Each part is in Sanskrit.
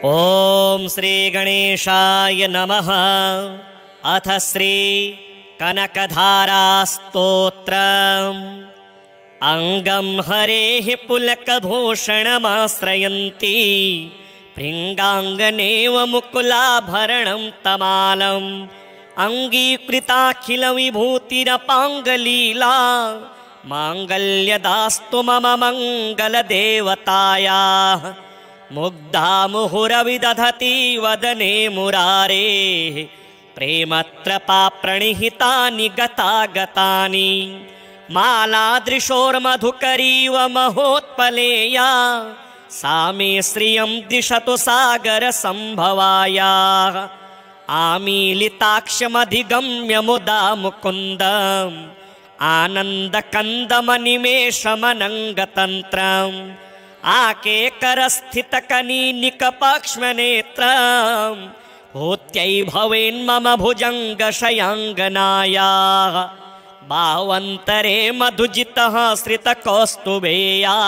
ओम श्री गणेशाय नमः। अथ श्री कनकधारा स्तोत्रम्। अंगं हरेः पुलकभूषणमाश्रयन्ती भृङ्गाङ्गनेव मुकुलाभरणं तमालम् अङ्गीकृताखिल विभूतिरपाङ्गलीला माङ्गल्यदास्तु मम मङ्गलदेवतायाः। मुग्धा मुहुरविदधति वदने मुरारेः प्रेमत्रपा प्रणिहितानि गतागतानि मालादृशोर्मधुकरीव महोत्पलेया सा मे श्रियं दिशतु सागरसम्भवायाः। आमीलिताक्षमधिगम्य मुदा मुकुन्दम् आनन्दकन्दमनिमेषमनङ्गतन्त्रम् आकेकरस्थितकनीनिकपाक्ष्मनेत्रम् भूत्यै भवेन्मम भुजङ्गशयाङ्गनायाः। बावन्तरे मधुजितः श्रितकौस्तुभेया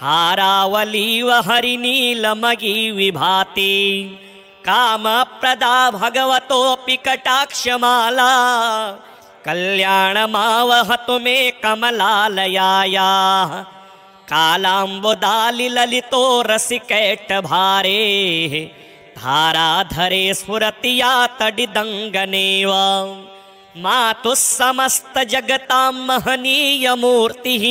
हारावलीव हरिनीलमयी विभाति कामप्रदा भगवतोऽपि कटाक्षमाला कल्याणमावहतु मे कमलालयायाः। कालाम्बुदालिललितो रसिकैटभारेः धाराधरे स्फुरति या तडिदङ्गनेव मातुः समस्तजगतां महनीयमूर्तिः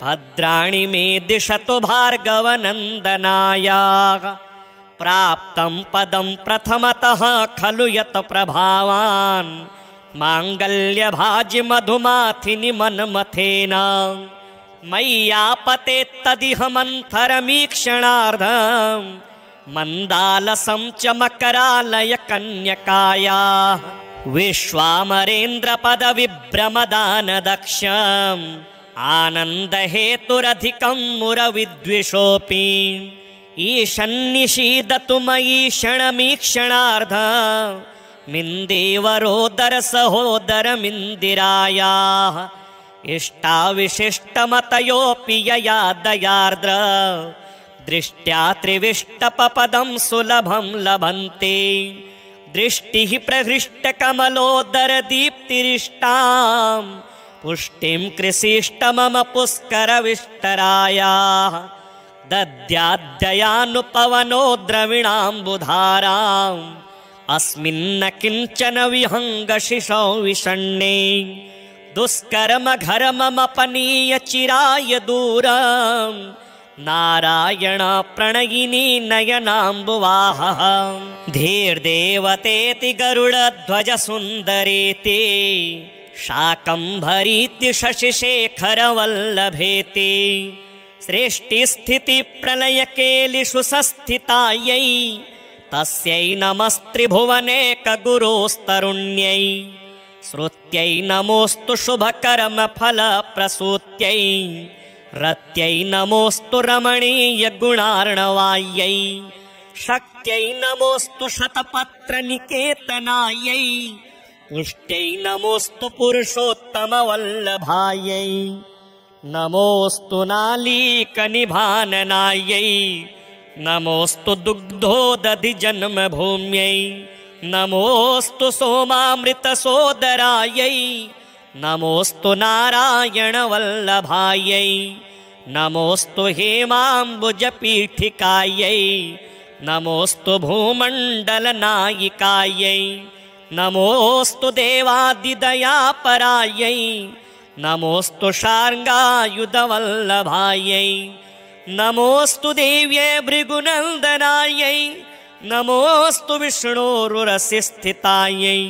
भद्राणि मे दिशतु भार्गवनन्दनायाः। प्राप्तं पदं प्रथमतः खलु यत् प्रभावान् माङ्गल्यभाजि मधुमाथिनि मन्मथेन मय्यापते तदिह मन्थरमीक्षणार्धम् मन्दालसं च मकरालय कन्यकायाः। विश्वामरेन्द्रपदविभ्रमदानदक्षम् आनन्दहेतुरधिकं मुरविद्विषोऽपि ईशन्निषीदतु मयि क्षणमीक्षणार्धम् मिन्देवरोदरसहोदरमिन्दिरायाः। इष्टाविशिष्टमतयोऽपि यया दयार्द्र दृष्ट्या त्रिविष्टपपदं सुलभं लभन्ते दृष्टिः प्रहृष्टकमलोदरदीप्तिरिष्टां पुष्टिं कृषिष्ट मम पुष्करविष्टरायाः। दद्याद्ययानुपवनो द्रविणाम्बुधाराम् अस्मिन्न किञ्चन विहङ्गशिशौ विषण्णे दुष्कर्म घर्ममपनीय चिराय दूरम् नारायण प्रणयिनी नयनाम्बुवाहः। धीर्देवतेति गरुडध्वज सुन्दरेति शाकम्भरीति शशिशेखरवल्लभेति सृष्टिस्थितिप्रलयकेलिषु संस्थितायै तस्यै नमस्त्रिभुवनेकगुरोस्तरुण्यै। श्रुत्यै नमोऽस्तु शुभकर्मफलप्रसूत्यै रत्यै नमोऽस्तु रमणीयगुणार्णवायै। शक्त्यै नमोऽस्तु शतपत्रनिकेतनायै पुष्ट्यै नमोऽस्तु पुरुषोत्तमवल्लभायै। नमोऽस्तु नालीकनिभाननायै नमोऽस्तु दुग्धोदधिजन्मभूम्यै। नमोऽस्तु सोमामृतसोदरायै नमोऽस्तु नारायणवल्लभायै। नमोऽस्तु हेमाम्बुजपीठिकायै नमोऽस्तु भूमण्डलनायिकायै। नमोऽस्तु देवादिदयापरायै नमोऽस्तु शार्ङ्गायुधवल्लभायै। नमोऽस्तु देव्यै भृगुनन्दनायै नमोऽस्तु विष्णोरुरसिस्थितायै।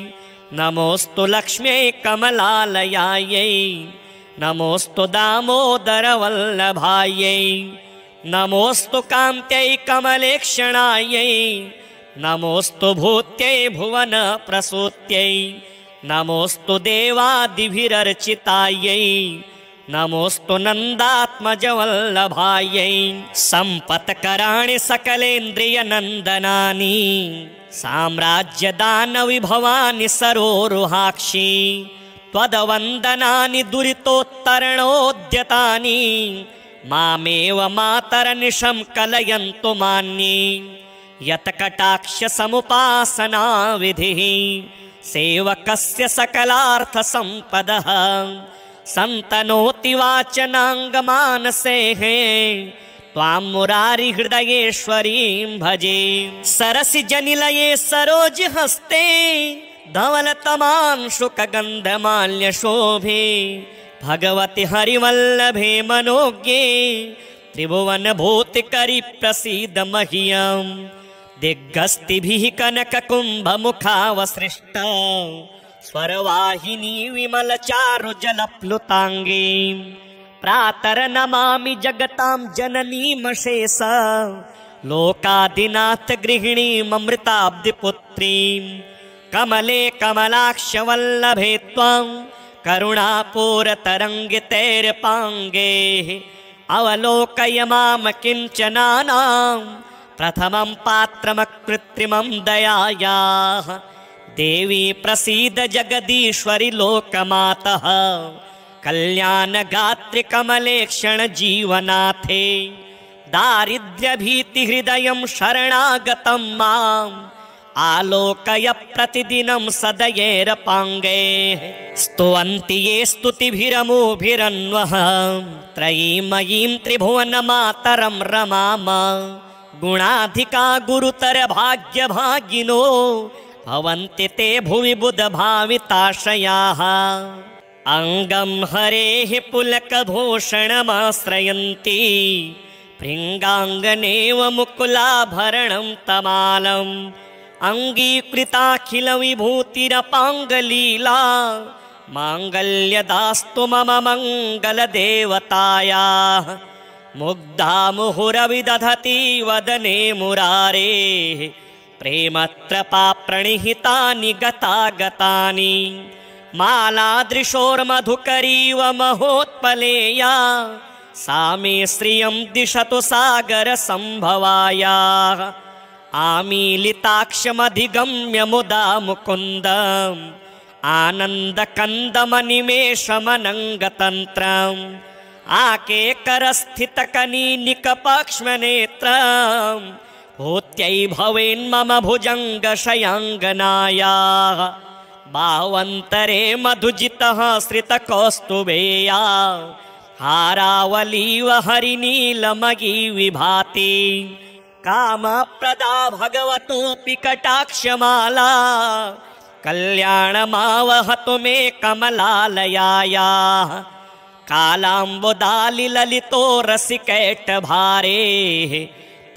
नमोऽस्तु लक्ष्म्यै कमलालयायै नमोऽस्तु दामोदरवल्लभायै। नमोऽस्तु कान्त्यै कमलेक्षणायै नमोऽस्तु भूत्यै भुवनप्रसूत्यै। नमोऽस्तु देवादिभिरर्चितायै नमोऽस्तु नन्दात्मजवल्लभायै। सम्पत्कराणि सकलेन्द्रियनन्दनानि साम्राज्यदानविभवानि सरोरुहाक्षि त्वदवन्दनानि दुरितोत्तरणोद्यतानि मामेव मातरनिशं कलयन्तु मान्ये यत्कटाक्ष समुपासना विधिः सेवकस्य सकलार्थसम्पदः सन्तनोति वाचनाङ्गमानसेः त्वां मुरारिहृदयेश्वरीं भजे सरसि जनिलये सरोजहस्ते धवलतमांशुकगन्धमाल्यशोभे भगवति हरिवल्लभे मनोज्ञे त्रिभुवनभूतिकरि प्रसीद मह्यं दिग्गस्तिभिः कनककुम्भमुखावसृष्टा स्वरवाहिनी विमलचारुजलप्लुताङ्गी प्रातर्नमामि जगतां जननीमशेष लोकादिनाथ गृहिणीममृताब्धिपुत्रीं कमले कमलाक्षवल्लभे त्वां करुणापूरतरङ्गितैर्पाङ्गे अवलोकय मां किञ्चनानां प्रथमं पात्रमकृत्रिमं दयायाः देवी प्रसीद जगदीश्वरि लोकमातः कल्याणगात्रि कमलेक्षण जीवनाथे दारिद्र्यभीतिहृदयं शरणागतं माम् आलोकय प्रतिदिनं सदयेरपाङ्गे स्तुवन्ति ये स्तुतिभिरमुभिरन्वः त्रयीमयीं त्रिभुवनमातरं रमाम गुणाधिका गुरुतर भाग्यभागिनो भवन्ति ते भुवि बुधभाविताशयाः अङ्गं हरेः पुलकभूषणमाश्रयन्ति भृङ्गाङ्गनेव मुकुलाभरणं तमालम् अङ्गीकृताखिलविभूतिरपाङ्गलीला माङ्गल्यदास्तु मम मङ्गलदेवतायाः मुग्धा मुहुरविदधति वदने मुरारेः प्रेमत्रपा प्रणिहितानि गतागतानि मालादृशोर्मधुकरीव महोत्पलेया सा मे श्रियं दिशतु सागरसम्भवायाः आमीलिताक्षमधिगम्य मुदा मुकुन्दम् आनन्दकन्दमनिमेषमनङ्गतन्त्रम् आकेकरस्थितकनीनिकपाक्ष्मनेत्रम् भूत्यै भवेन्मम भुजङ्गशयाङ्गनायाः बावन्तरे मधुजितः श्रितकौस्तुभेया हारावलीव हरिनीलमयी विभाति कामप्रदा भगवतोऽपि कटाक्षमाला कल्याणमावहतु मे कमलालयायाः कालाम्बुदालिललितो रसिकैटभारेः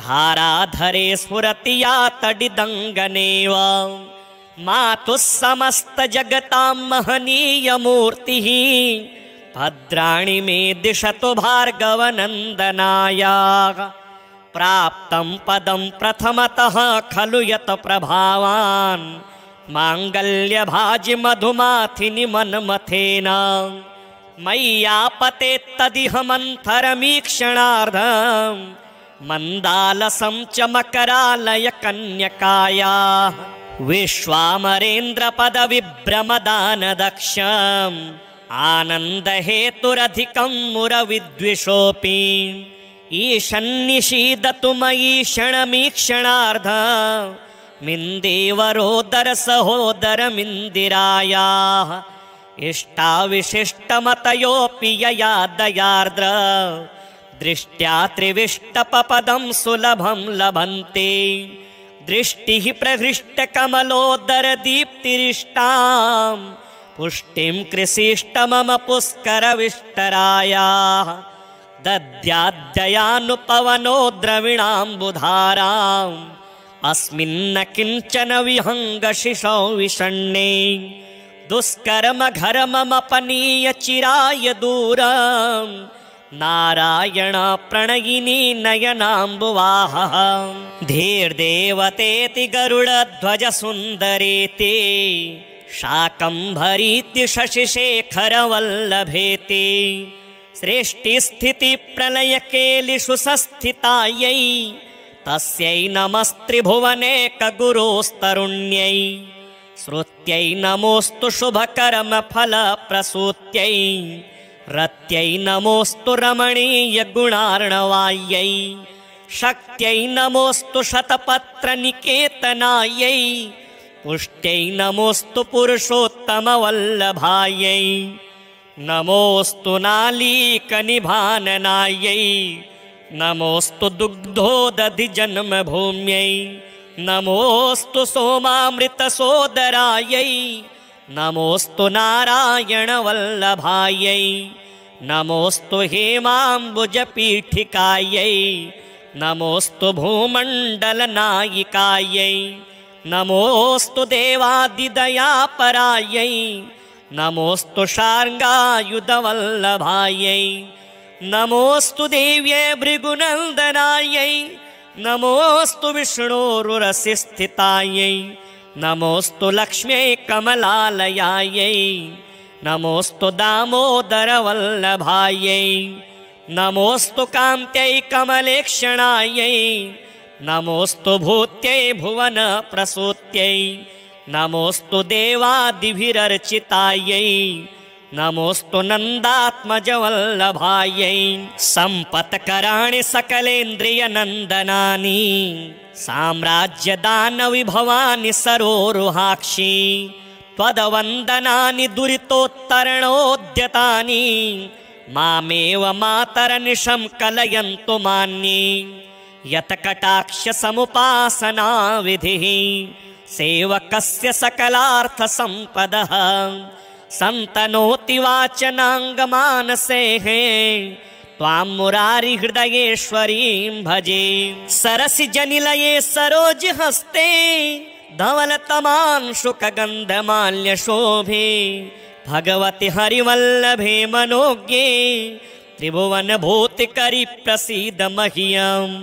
धाराधरे स्फुरति या तडिदङ्गनेव मातुः समस्तजगतां महनीयमूर्तिः भद्राणि मे दिशतु भार्गवनन्दनायाः प्राप्तं पदं प्रथमतः खलु यत् प्रभावान् माङ्गल्यभाजि मधुमाथिनि मन्मथेन मय्यापतेत्तदिह मन्थरमीक्षणार्धम् मन्दालसं च मकरालय कन्यकायाः विश्वामरेन्द्रपदविभ्रमदानदक्षम् आनन्दहेतुरधिकं मुरविद्विषोऽपि ईशन्निषीदतु मयि क्षणमीक्षणार्धम् मिन्देवरोदरसहोदरमिन्दिरायाः इष्टाविशिष्टमतयोऽपि यया दयार्द्र दृष्ट्या त्रिविष्टपपदं सुलभं लभन्ते दृष्टिः प्रहृष्टकमलोदरदीप्तिरिष्टां पुष्टिं कृषिष्ट मम पुष्करविष्टरायाः दद्याद्ययानुपवनो द्रविणाम्बुधाराम् अस्मिन्न किञ्चन विहङ्गशिशौ विषण्णे दुष्कर्मघर्ममपनीय चिराय दूरम् नारायण प्रणयिनी नयनाम्बुवाहः धीर्देवतेति गरुडध्वज सुन्दरेति शाकम्भरीति शशिशेखरवल्लभेति सृष्टिस्थितिप्रलयकेलिषु संस्थितायै तस्यै नमस्त्रिभुवनेकगुरोस्तरुण्यै श्रुत्यै नमोऽस्तु शुभकर्मफलप्रसूत्यै रत्यै नमोऽस्तु रमणीयगुणार्णवायै शक्त्यै नमोऽस्तु शतपत्रनिकेतनायै पुष्ट्यै नमोऽस्तु पुरुषोत्तमवल्लभायै नमोऽस्तु नालीकनिभाननायै नमोऽस्तु दुग्धोदधिजन्मभूम्यै नमोऽस्तु सोमामृतसोदरायै नमोऽस्तु नारायणवल्लभायै नमोऽस्तु हेमाम्बुजपीठिकायै नमोऽस्तु भूमण्डलनायिकायै नमोऽस्तु देवादिदयापरायै नमोऽस्तु शार्ङ्गायुधवल्लभायै नमोऽस्तु देव्यै भृगुनन्दनायै नमोऽस्तु विष्णोरुरसिस्थितायै नमोऽस्तु लक्ष्म्यै कमलालयायै नमोऽस्तु दामोदरवल्लभायै नमोऽस्तु कान्त्यै कमलेक्षणायै नमोऽस्तु भूत्यै भुवनप्रसूत्यै नमोऽस्तु देवादिभिरर्चितायै नमोऽस्तु नन्दात्मजवल्लभायै सम्पत्कराणि सकलेन्द्रियनन्दनानि साम्राज्यदानविभवानि सरोरुहाक्षि त्वदवन्दनानि दुरितोत्तरणोद्यतानि मामेव मातरनिशं कलयन्तु मान्ये यत्कटाक्षसमुपासनाविधिः सेवकस्य सकलार्थसम्पदः सन्तनोति वाचनाङ्गमानसेः त्वां मुरारिहृदयेश्वरीं भजे सरसिजनिलये सरोजहस्ते धवलतमांशुकगन्धमाल्यशोभे भगवति हरिवल्लभे मनोज्ञे त्रिभुवनभूतिकरि प्रसीद मह्यम्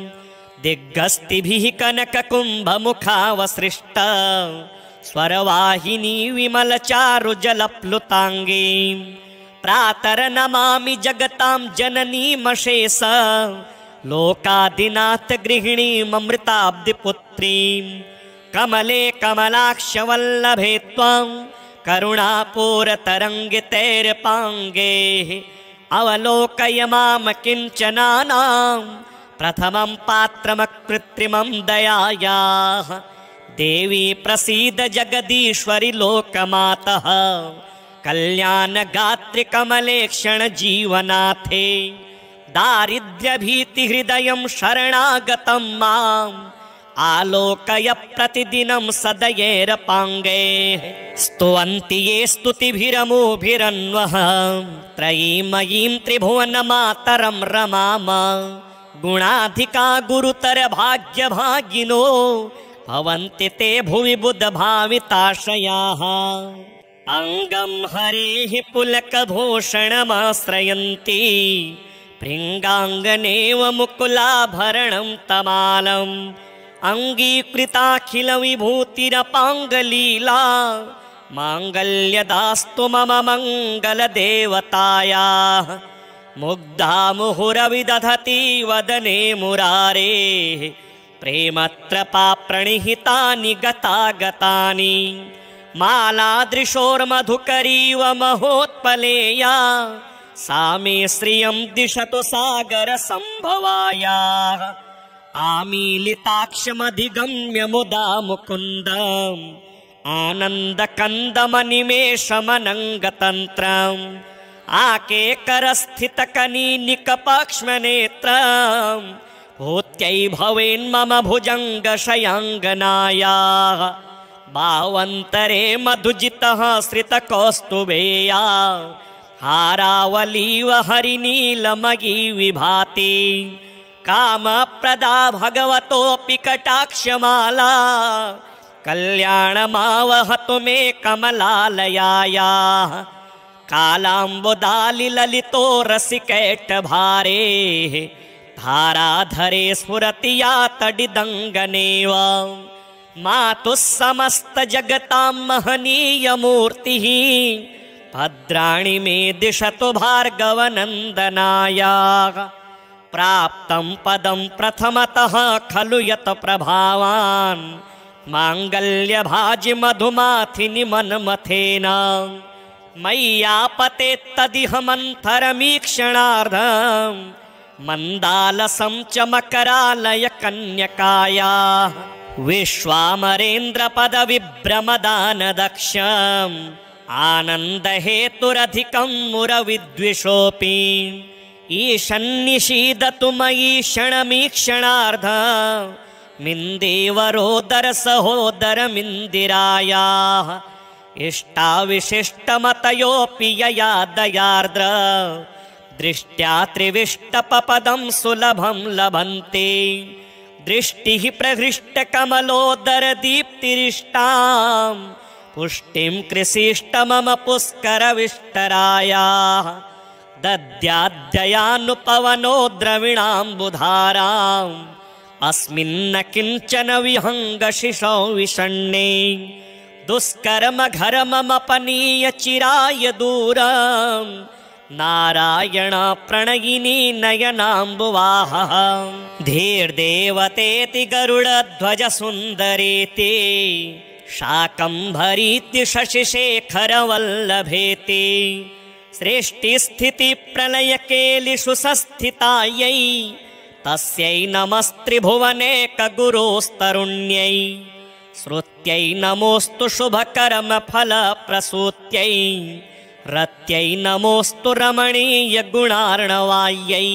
दिग्गस्तिभिः कनककुम्भमुखावसृष्टा स्वरवाहिनी विमलचारुजलप्लुताङ्गी प्रातर्नमामि जगतां जननीमशेष लोकादिनाथ गृहिणीममृताब्धिपुत्रीं कमले कमलाक्षवल्लभे त्वं करुणापूरतरङ्गितैर्पाङ्गे अवलोकय मां किञ्चनानां प्रथमं पात्रमकृत्रिमं दयायाः देवी प्रसीद जगदीश्वरि लोकमातः कल्याणगात्रि कमलेक्षण जीवनाथे दारिद्र्यभीतिहृदयं शरणागतं माम् आलोकय प्रतिदिनं सदयेरपाङ्गे स्तुवन्ति ये स्तुतिभिरमुभिरन्वः त्रयीमयीं त्रिभुवनमातरं रमाम गुणाधिका गुरुतर भाग्यभागिनो भवन्ति ते भुवि बुधभाविताशयाः अङ्गं हरेः पुलकभूषणमाश्रयन्ति भृङ्गाङ्गनेव मुकुलाभरणं तमालम् अङ्गीकृताखिलविभूतिरपाङ्गलीला माङ्गल्यदास्तु मम मङ्गलदेवतायाः मुग्धा मुहुरविदधति वदने मुरारेः प्रेमत्रपा प्रणिहितानि गतागतानि मालादृशोर्मधुकरीव महोत्पलेया सा मे श्रियं दिशतु सागरसम्भवायाः आमीलिताक्षमधिगम्य मुदा मुकुन्दम् आनन्दकन्दमनिमेषमनङ्गतन्त्रम् आकेकरस्थितकनीनिकपाक्ष्मनेत्रम् भूत्यै भवेन्मम भुजङ्गशयाङ्गनायाः भावन्तरे मधुजितः श्रितकौस्तुभेया हारावलीव हरिनीलमयी विभाति कामप्रदा भगवतोऽपि कटाक्षमाला कल्याणमावहतु मे कमलालयायाः कालाम्बुदालिललितो रसिकैटभारे धाराधरे स्फुरति या तडिदङ्गनेव मातुः समस्तजगतां महनीयमूर्तिः भद्राणि मे दिशतु भार्गवनन्दनायाः प्राप्तं पदं प्रथमतः खलु यत् प्रभावान् माङ्गल्यभाजि मधुमाथिनि मन्मथेन मय्यापतेत्तदिह मन्थरमीक्षणार्धं मन्दालसं च मकरालय कन्यकायाः विश्वामरेन्द्रपदविभ्रमदानदक्षम् आनन्दहेतुरधिकं मुरविद्विषोऽपि ईशन्निषीदतु मयि क्षणमीक्षणार्धं मिन्देवरोदरसहोदरमिन्दिरायाः इष्टाविशिष्टमतयोऽपि यया दयार्द्र दृष्ट्या त्रिविष्टपपदं सुलभं लभन्ते दृष्टिः प्रहृष्टकमलोदरदीप्तिरिष्टां पुष्टिं कृषिष्ट मम पुष्करविष्टरायाः दद्याद्ययानुपवनो द्रविणाम्बुधाराम् अस्मिन्न किञ्चन विहङ्गशिशौ विषण्णे दुष्कर्मघर्ममपनीय चिराय दूरं नारायण प्रणयिनी नयनाम्बुवाहः धीर्देवतेति गरुडध्वज सुन्दरेति शाकम्भरीति शशिशेखरवल्लभेति सृष्टिस्थितिप्रलयकेलिषु संस्थितायै तस्यै नमस्त्रिभुवनेकगुरोस्तरुण्यै श्रुत्यै नमोऽस्तु शुभकर्मफलप्रसूत्यै रत्यै नमोऽस्तु रमणीयगुणार्णवायै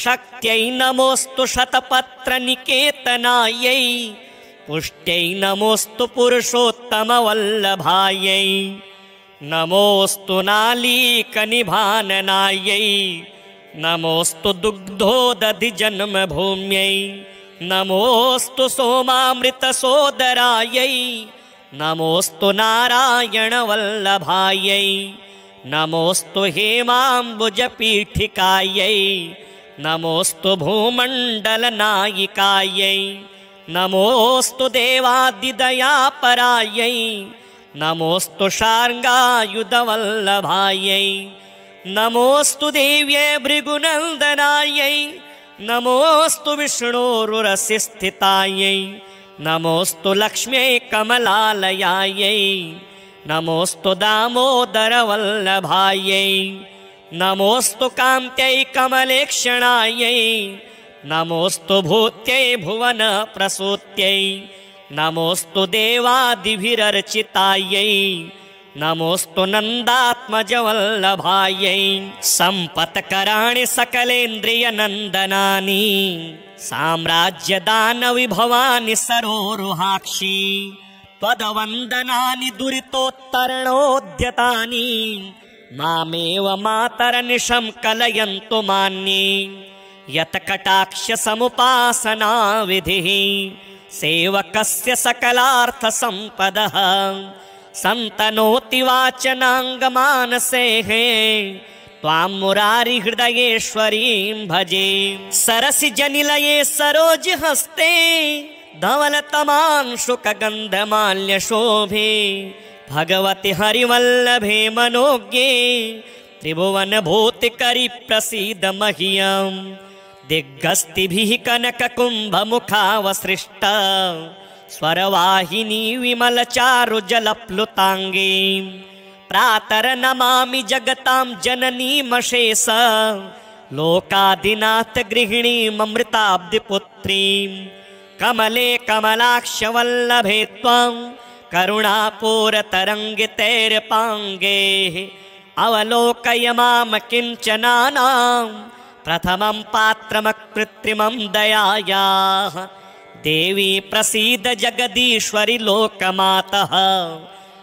शक्त्यै नमोऽस्तु शतपत्रनिकेतनायै पुष्ट्यै नमोऽस्तु पुरुषोत्तमवल्लभायै नमोऽस्तु नालीकनिभाननायै नमोऽस्तु दुग्धोदधिजन्मभूम्यै नमोऽस्तु सोमामृतसोदरायै नमोऽस्तु नारायणवल्लभायै नमोऽस्तु हेमाम्बुजपीठिकायै नमोऽस्तु भूमण्डलनायिकायै नमोऽस्तु देवादिदयापरायै नमोऽस्तु शार्ङ्गायुधवल्लभायै नमोऽस्तु देव्यै भृगुनन्दनायै नमोऽस्तु विष्णोरुरसि स्थितायै नमोऽस्तु लक्ष्म्यै कमलालयायै नमोऽस्तु दामोदरवल्लभायै नमोऽस्तु कान्त्यै कमलेक्षणायै नमोऽस्तु भूत्यै भुवनप्रसूत्यै नमोऽस्तु देवादिभिरर्चितायै नमोऽस्तु नन्दात्मजवल्लभायै सम्पत्कराणि सकलेन्द्रियनन्दनानि साम्राज्यदानविभवानि सरोरुहाक्षि त्वदवन्दनानि दुरितोत्तरणोद्यतानि मामेव मातरनिशं कलयन्तु मान्ये यत्कटाक्षसमुपासना विधिः सेवकस्य सकलार्थसम्पदः सन्तनोति वाचनाङ्गमानसेः त्वां मुरारिहृदयेश्वरीं भजे सरसिजनिलये सरोजहस्ते धवलतमांशुकगन्धमाल्यशोभे भगवति हरिवल्लभे मनोज्ञे त्रिभुवनभूतिकरि प्रसीद मह्यम् दिग्गस्तिभिः कनककुम्भमुखावसृष्ट स्वरवाहिनी विमलचारुजलप्लुताङ्गी प्रातर्नमामि जगतां जननीमशेष लोकादिनाथ गृहिणीममृताब्धिपुत्रीं कमले कमलाक्षवल्लभे त्वं करुणापूरतरङ्गितैर्पाङ्गैः अवलोकय मां किञ्चनानां प्रथमं पात्रमकृत्रिमं दयायाः देवी प्रसीद जगदीश्वरि लोकमातः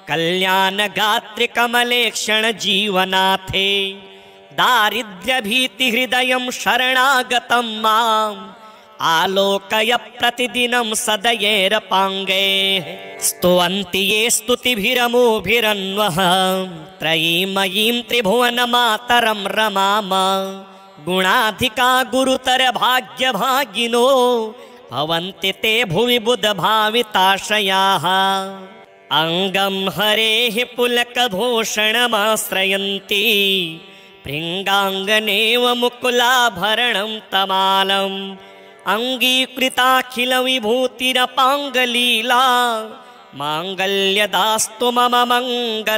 कल्याणगात्रि कमलेक्षण जीवनाथे दारिद्र्यभीतिहृदयं शरणागतं माम् आलोकय प्रतिदिनं सदयेरपाङ्गैः स्तुवन्ति ये स्तुतिभिरमुभिरन्वः त्रयीमयीं त्रिभुवनमातरं रमाम गुणाधिका गुरुतर भाग्यभागिनो भवन्ति ते भुवि बुधभाविताशयाः अङ्गं हरेः पुलकभूषणमाश्रयन्ति भृङ्गाङ्गनेव मुकुलाभरणं तमालम् अङ्गीकृताखिलविभूतिरपाङ्गलीला माङ्गल्यदास्तु मम मङ्गलदेवतायाः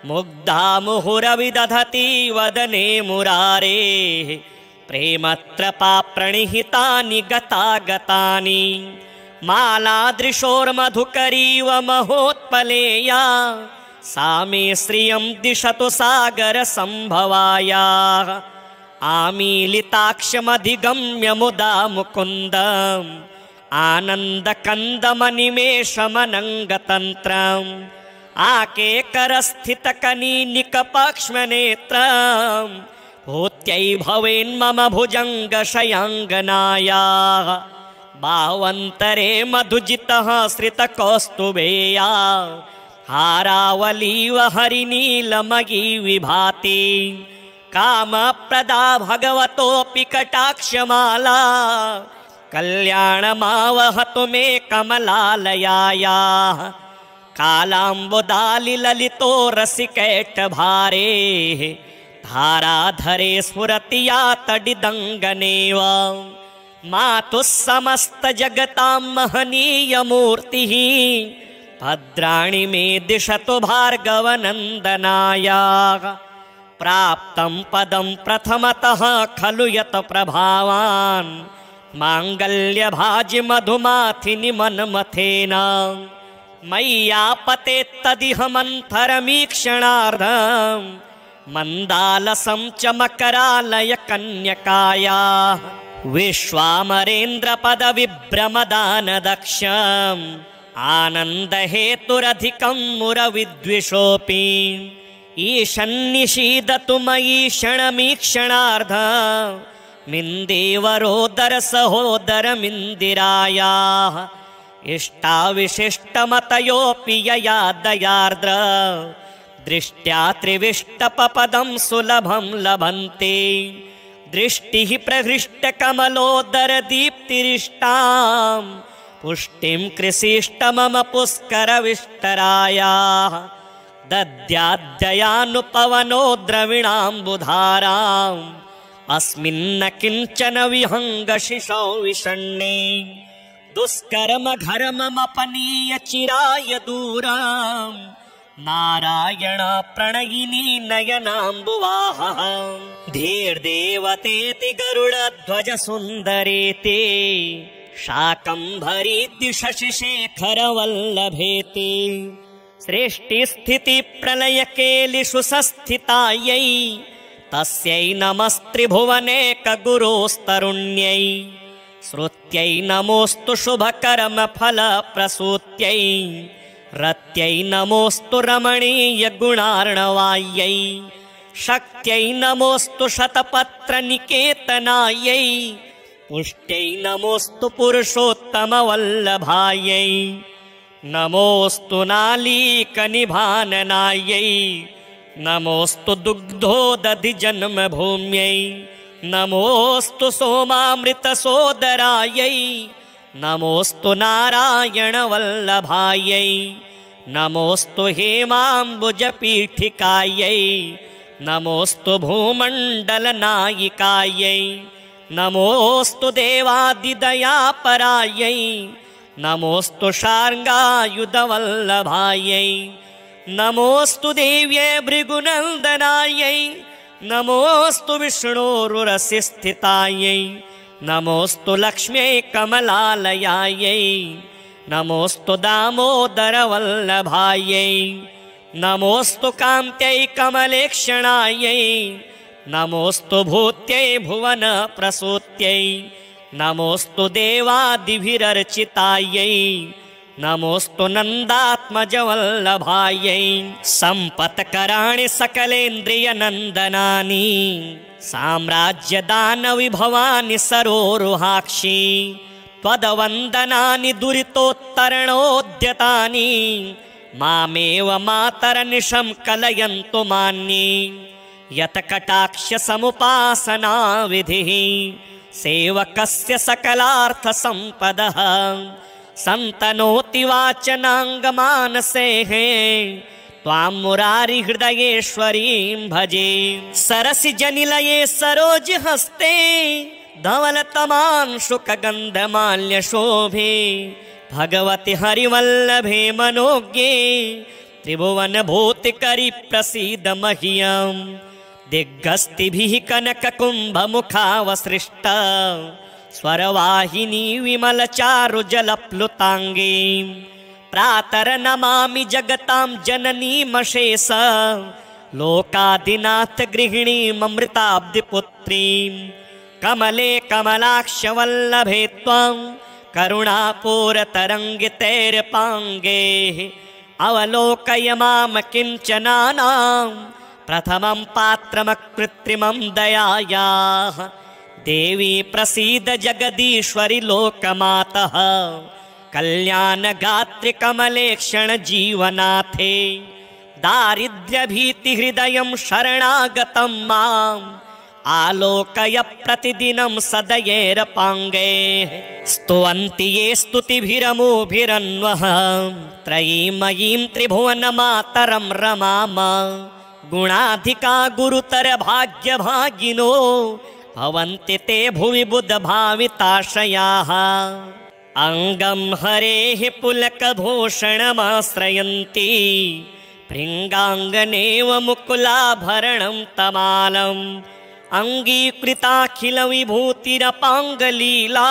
मुग्धा मुहुरविदधति वदने मुरारेः प्रेमत्रपा प्रणिहितानि गतागतानि मालादृशोर्मधुकरीव महोत्पलेया सा मे श्रियं दिशतु सागरसम्भवायाः आमीलिताक्षमधिगम्य मुदा मुकुन्दम् आनन्दकन्दमनिमेषमनङ्गतन्त्रम् आकेकरस्थितकनीनिकपक्ष्मनेत्रम् भूत्यै भवेन्मम भुजङ्गशयाङ्गनायाः बावन्तरे मधुजितः श्रितकौस्तुभेया हारावलीव हरिनीलमयी विभाति कामप्रदा भगवतोऽपि कटाक्षमाला कल्याणमावहतु मे कमलालयायाः कालाम्बुदालिललितो रसिकैटभारेः धाराधरे स्फुरति या तडिदङ्गनेव मातुः समस्तजगतां महनीयमूर्तिः भद्राणि मे दिशतु भार्गवनन्दनायाः प्राप्तं पदं प्रथमतः खलु यत् प्रभावान् माङ्गल्यभाजि मधुमाथिनि मन्मथेन मय्यापतेत्तदिह मन्थरमीक्षणार्धम् मन्दालसं च मकरालय कन्यकायाः विश्वामरेन्द्रपदविभ्रमदानदक्षम् आनन्दहेतुरधिकं मुरविद्विषोऽपि ईशन्निषीदतु मयि क्षणमीक्षणार्धम् मिन्देवरोदरसहोदरमिन्दिरायाः इष्टाविशिष्टमतयोऽपि यया दयार्द्र दृष्ट्या त्रिविष्टपपदं सुलभं लभन्ते दृष्टिः प्रहृष्टकमलोदरदीप्तिरिष्टां पुष्टिं कृषिष्ट मम पुष्करविष्टरायाः दद्याद्ययानुपवनो द्रविणाम्बुधाराम् अस्मिन्न किञ्चन विहङ्गशिशौ विषण्णे दुष्कर्मघर्ममपनीय चिराय दूराम् नारायणा प्रणयिनी नयनाम्बुवाः धीर्देवतेति गरुडध्वज सुन्दरेति शाकम्भरीति शशिशेखरवल्लभेति सृष्टिस्थिति प्रलयकेलिषु संस्थितायै तस्यै नमस्त्रिभुवनेकगुरोस्तरुण्यै श्रुत्यै नमोऽस्तु शुभकर्मफलप्रसूत्यै रत्यै नमोऽस्तु रमणीयगुणार्णवायै शक्त्यै नमोऽस्तु शतपत्रनिकेतनायै पुष्ट्यै नमोऽस्तु पुरुषोत्तमवल्लभायै नमोऽस्तु नालीकनिभाननायै नमोऽस्तु दुग्धोदधिजन्मभूम्यै नमोऽस्तु सोमामृतसोदरायै नमोऽस्तु नारायणवल्लभायै नमोऽस्तु हेमाम्बुजपीठिकायै नमोऽस्तु भूमण्डलनायिकायै नमोऽस्तु देवादिदयापरायै नमोऽस्तु शार्ङ्गायुधवल्लभायै नमोऽस्तु देव्यै भृगुनन्दनायै नमोऽस्तु विष्णोरुरसिस्थितायै नमोऽस्तु लक्ष्म्यै कमलालयायै नमोऽस्तु दामोदरवल्लभायै नमोऽस्तु कान्त्यै कमलेक्षणायै नमोऽस्तु भूत्यै भुवनप्रसूत्यै नमोऽस्तु देवादिभिरर्चितायै नमोऽस्तु नन्दात्मजवल्लभायै सम्पत्कराणि सकलेन्द्रियनन्दनानि साम्राज्यदानविभवानि सरोरुहाक्षि त्वदवन्दनानि दुरितोत्तरणोद्यतानि मामेव मातरनिशं कलयन्तु मान्ये यत्कटाक्षसमुपासनाविधिः सेवकस्य सकलार्थसम्पदः सन्तनोति वाचनाङ्गमानसेः त्वां मुरारिहृदयेश्वरीं भजे सरसिजनिलये सरोजहस्ते धवलतमांशुकगन्धमाल्यशोभे भगवति हरिवल्लभे मनोज्ञे त्रिभुवन भूतिकरि प्रसीद मह्यम् दिग्गस्तिभिः कनककुम्भमुखावसृष्टा स्वरवाहिनी विमलचारुजलप्लुताङ्गी प्रातर्नमामि जगतां जननीमशेष लोकादिनाथ गृहिणीममृताब्धिपुत्रीं कमले कमलाक्षवल्लभे त्वं करुणापूरतरङ्गितैर्पाङ्गैः अवलोकय मां किञ्चनानां प्रथमं पात्रमकृत्रिमं दयायाः देवी प्रसीद जगदीश्वरि लोकमातः कल्याणगात्रि कमलेक्षण जीवनाथे दारिद्र्यभीतिहृदयं शरणागतं माम् आलोकय प्रतिदिनं सदयैरपाङ्गैः स्तुवन्ति ये स्तुतिभिरमुभिरन्वः त्रयीमयीं त्रिभुवनमातरं रमाम गुणाधिका गुरुतर भाग्यभागिनो भवन्ति ते भुवि बुधभाविताशयाः अङ्गं हरेः पुलकभूषणमाश्रयन्ति भृङ्गाङ्गनेव मुकुलाभरणं तमालम् अङ्गीकृताखिलविभूतिरपाङ्गलीला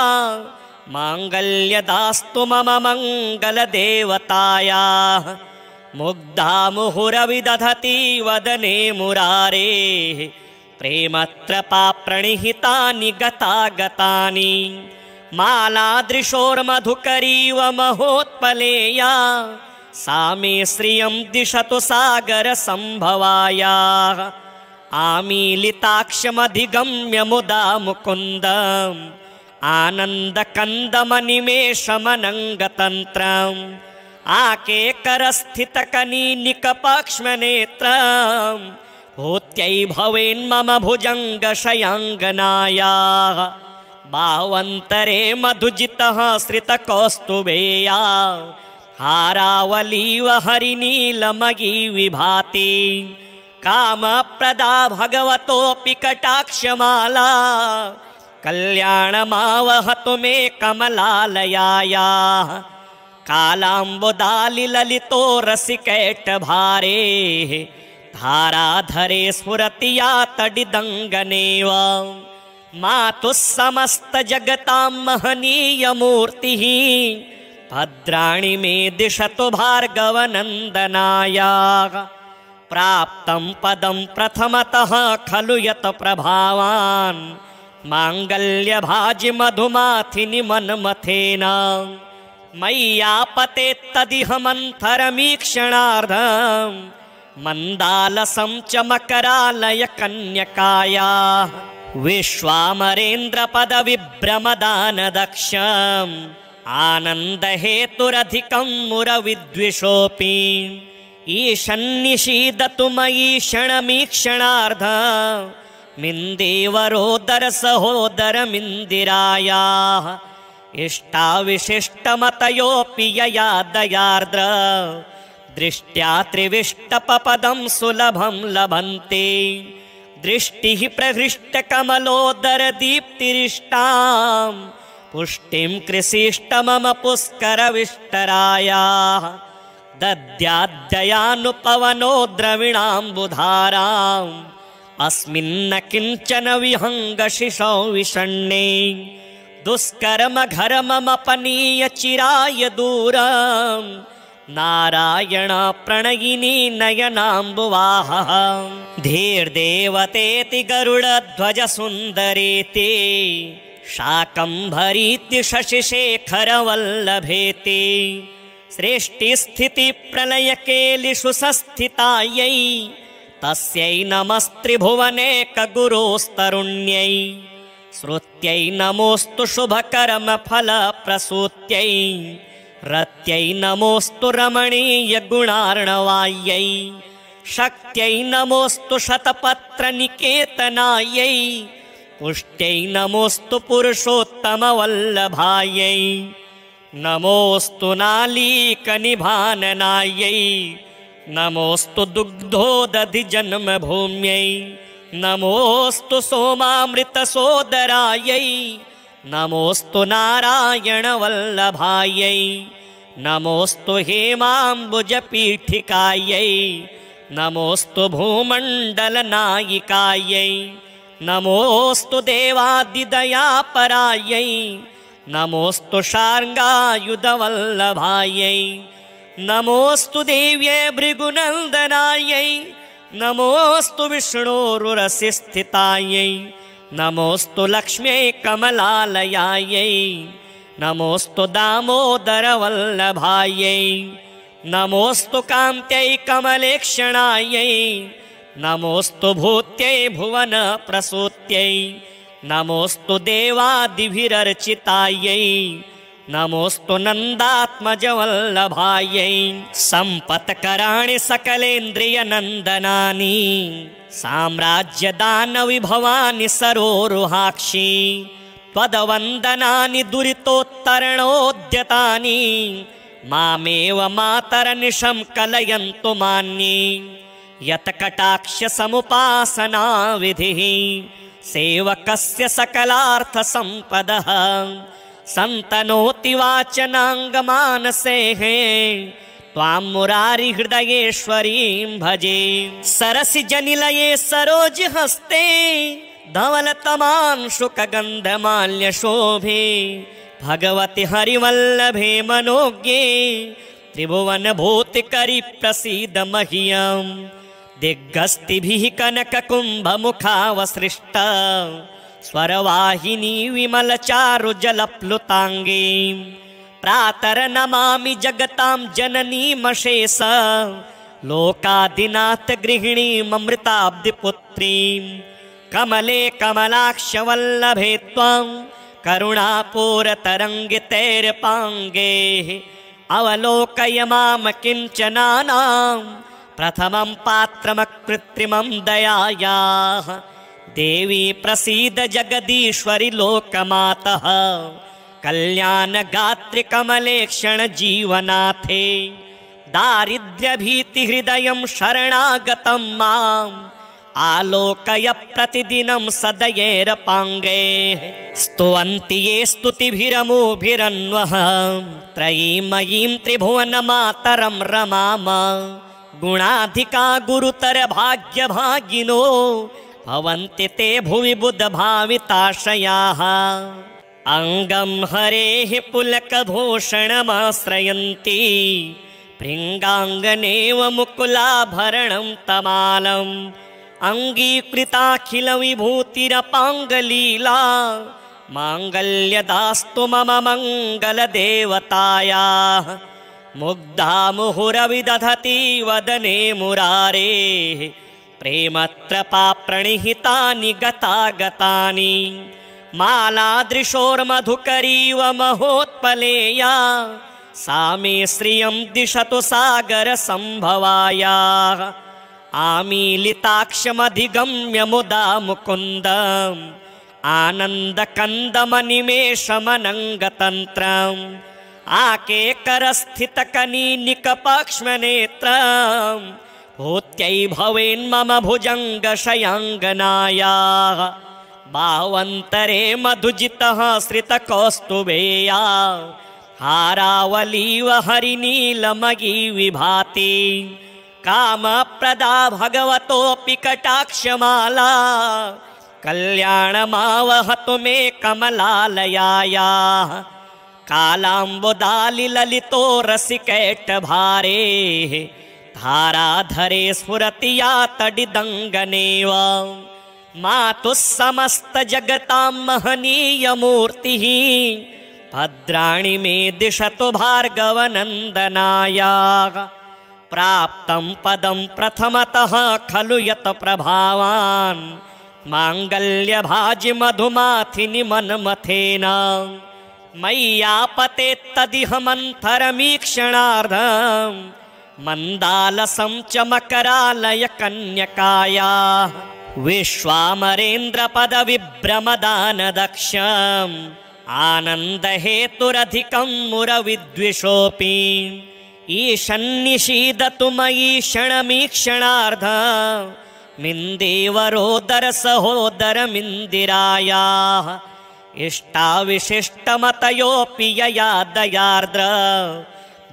माङ्गल्यदास्तु मम मङ्गलदेवतायाः मुग्धा मुहुरविदधति वदने मुरारेः प्रेमत्रपा प्रणिहितानि गतागतानि मालादृशोर्मधुकरीव महोत्पलेया सा मे श्रियं दिशतु सागरसम्भवायाः आमीलिताक्षमधिगम्य मुदा मुकुन्दम् आनन्दकन्दमनिमेषमनङ्गतन्त्रम् आकेकरस्थितकनीनिकपाक्ष्मनेत्रम् भूत्यै भवेन्मम भुजङ्गशयाङ्गनायाः बावन्तरे मधुजितः श्रितकौस्तुभेया हारावलीव हरिनीलमयी विभाति कामप्रदा भगवतोऽपि कटाक्षमाला कल्याणमावहतु मे कमलालयायाः कालाम्बुदालिललितो रसिकैटभारेः धाराधरे स्फुरति या तडिदङ्गनेव मातुः समस्तजगतां महनीयमूर्तिः भद्राणि मे दिशतु भार्गवनन्दनायाः प्राप्तं पदं प्रथमतः खलु यत् प्रभावान् माङ्गल्यभाजि मधुमाथिनि मन्मथेन मय्यापतेत्तदिह मन्थरमीक्षणार्धम् मन्दालसं च मकरालय कन्यकायाः विश्वामरेन्द्रपदविभ्रमदानदक्षम् आनन्दहेतुरधिकं मुरविद्विषोऽपि ईशन्निषीदतु मयि क्षणमीक्षणार्धम् मिन्देवरोदर सहोदरमिन्दिरायाः इष्टाविशिष्टमतयोऽपि यया दयार्द्र दृष्ट्या त्रिविष्टपपदं सुलभं लभन्ते दृष्टिः प्रहृष्टकमलोदर दीप्तिरिष्टां पुष्टिं कृषिष्ट मम पुष्करविष्टरायाः दद्याद्ययानुपवनो द्रविणाम्बुधाराम् अस्मिन्न किञ्चन विहङ्गशिशौ विषण्णे दुष्कर्म घर्ममपनीय चिराय दूरम् नारायण प्रणयिनी नयनाम्बुवाहः धीर्देवतेति गरुडध्वज सुन्दरेति शाकम्भरीति शशिशेखरवल्लभेति सृष्टिस्थितिप्रलयकेलिषु संस्थितायै तस्यै नमस्त्रिभुवनेकगुरोस्तरुण्यै श्रुत्यै नमोऽस्तु शुभकर्मफलप्रसूत्यै रत्यै नमोऽस्तु रमणीयगुणार्णवायै शक्त्यै नमोऽस्तु शतपत्रनिकेतनायै पुष्ट्यै नमोऽस्तु पुरुषोत्तमवल्लभायै नमोऽस्तु नालीकनिभाननायै नमोऽस्तु दुग्धोदधिजन्मभूम्यै नमोऽस्तु सोमामृतसोदरायै नमोऽस्तु नारायणवल्लभायै नमोऽस्तु हेमाम्बुजपीठिकायै नमोऽस्तु भूमण्डलनायिकायै नमोऽस्तु देवादिदयापरायै नमोऽस्तु शार्ङ्गायुधवल्लभायै नमोऽस्तु देव्यै भृगुनन्दनायै नमोऽस्तु विष्णोरुरसिस्थितायै नमोऽस्तु लक्ष्म्यै कमलालयायै नमोऽस्तु दामोदरवल्लभायै नमोऽस्तु कान्त्यै कमलेक्षणायै नमोऽस्तु भूत्यै भुवनप्रसूत्यै नमोऽस्तु देवादिभिरर्चितायै नमोऽस्तु नन्दात्मजवल्लभायै सम्पत्कराणि सकलेन्द्रियनन्दनानि साम्राज्यदानविभवानि सरोरुहाक्षि त्वदवन्दनानि दुरितोत्तरणोद्यतानि मामेव मातरनिशं कलयन्तु मान्ये यत्कटाक्षसमुपासनाविधिः सेवकस्य सकलार्थसम्पदः सन्तनोति वाचनाङ्गमानसेः त्वां मुरारिहृदयेश्वरीं भजे सरसिजनिलये सरोजहस्ते धवलतमांशुकगन्धमाल्यशोभे भगवति हरिवल्लभे मनोज्ञे त्रिभुवनभूतिकरि प्रसीद मह्यम् दिग्गस्तिभिः कनककुम्भमुखावसृष्टा स्वरवाहिनी विमलचारुजलप्लुताङ्गी प्रातर्नमामि जगतां जननीमशेष लोकादिनाथ गृहिणीममृताब्धिपुत्रीं कमले कमलाक्षवल्लभे त्वां करुणापूरतरङ्गितैर्पाङ्गैः अवलोकय मां किञ्चनानां प्रथमं पात्रमकृत्रिमं दयायाः देवी प्रसीद जगदीश्वरि लोकमातः कल्याणगात्रिकमलेक्षण जीवनाथे दारिद्र्यभीतिहृदयं शरणागतं माम् आलोकय प्रतिदिनं सदयेरपाङ्गैः स्तुवन्ति ये स्तुतिभिरमुभिरन्वः त्रयीमयीं त्रिभुवनमातरं रमाम गुणाधिका गुरुतर भाग्यभागिनो भवन्ति ते भुवि बुधभाविताशयाः अङ्गं हरेः पुलकभूषणमाश्रयन्ति भृङ्गाङ्गनेव मुकुलाभरणं तमालम् अङ्गीकृताखिलविभूतिरपाङ्गलीला माङ्गल्यदास्तु मम मङ्गलदेवतायाः मुग्धा मुहुरविदधति वदने मुरारेः प्रेमत्रपाप्रणिहितानि गतागतानि मालादृशोर्मधुकरीव महोत्पलेया सा मे श्रियं दिशतु सागरसम्भवायाः आमीलिताक्षमधिगम्य मुदा मुकुन्दम् आनन्दकन्दमनिमेषमनङ्गतन्त्रम् आकेकरस्थितकनीनिकपक्ष्मनेत्रम् भूत्यै भवेन्मम भुजङ्गशयाङ्गनायाः बाह्वन्तरे मधुजितः श्रितकौस्तुभेया हारावलीव हरिनीलमयी विभाति कामप्रदा भगवतोऽपि कटाक्षमाला कल्याणमावहतु मे कमलालयायाः कालाम्बुदालिललितो रसिकैटभारेः धाराधरे स्फुरति या तडिदङ्गनेव मातुः समस्तजगतां महनीयमूर्तिः भद्राणि मे दिशतु भार्गवनन्दनायाः प्राप्तं पदं प्रथमतः खलु यत् प्रभावान् माङ्गल्यभाजि मधुमाथिनि मन्मथेन मय्यापतेत्तदिह मन्थरमीक्षणार्धम् मन्दालसं च मकरालय कन्यकायाः विश्वामरेन्द्रपदविभ्रमदानदक्षम् आनन्दहेतुरधिकं मुरविद्विषोऽपि ईशन्निषीदतु मयि क्षणमीक्षणार्धम् मिन्देवरोदर सहोदरमिन्दिरायाः इष्टाविशिष्टमतयोऽपि यया दयार्द्र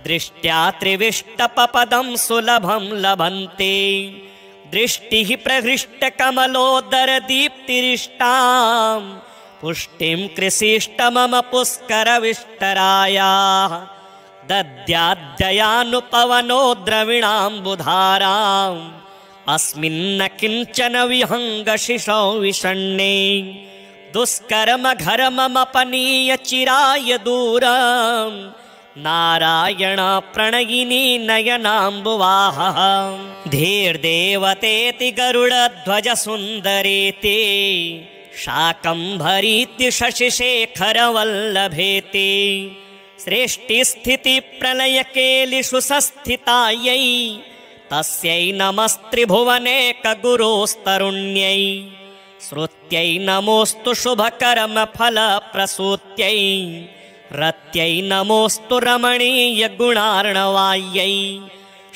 दृष्ट्या त्रिविष्टपपदं सुलभं लभन्ते दृष्टिः प्रहृष्टकमलोदरदीप्तिरिष्टां पुष्टिं कृषिष्ट मम पुष्करविष्टरायाः दद्याद्ययानुपवनो द्रविणाम्बुधाराम् अस्मिन्न किञ्चन विहङ्गशिशौ विषण्णे दुष्कर्म घर्ममपनीय चिराय दूरम् नारायण प्रणयिनी नयनाम्बुवाहः धीर्देवतेति गरुडध्वज सुन्दरेति शाकम्भरीति शशिशेखरवल्लभेति सृष्टिस्थिति प्रलयकेलिषु संस्थितायै तस्यै नमस्त्रिभुवनेकगुरोस्तरुण्यै श्रुत्यै नमोऽस्तु शुभकर्मफलप्रसूत्यै रत्यै नमोऽस्तु रमणीयगुणार्णवायै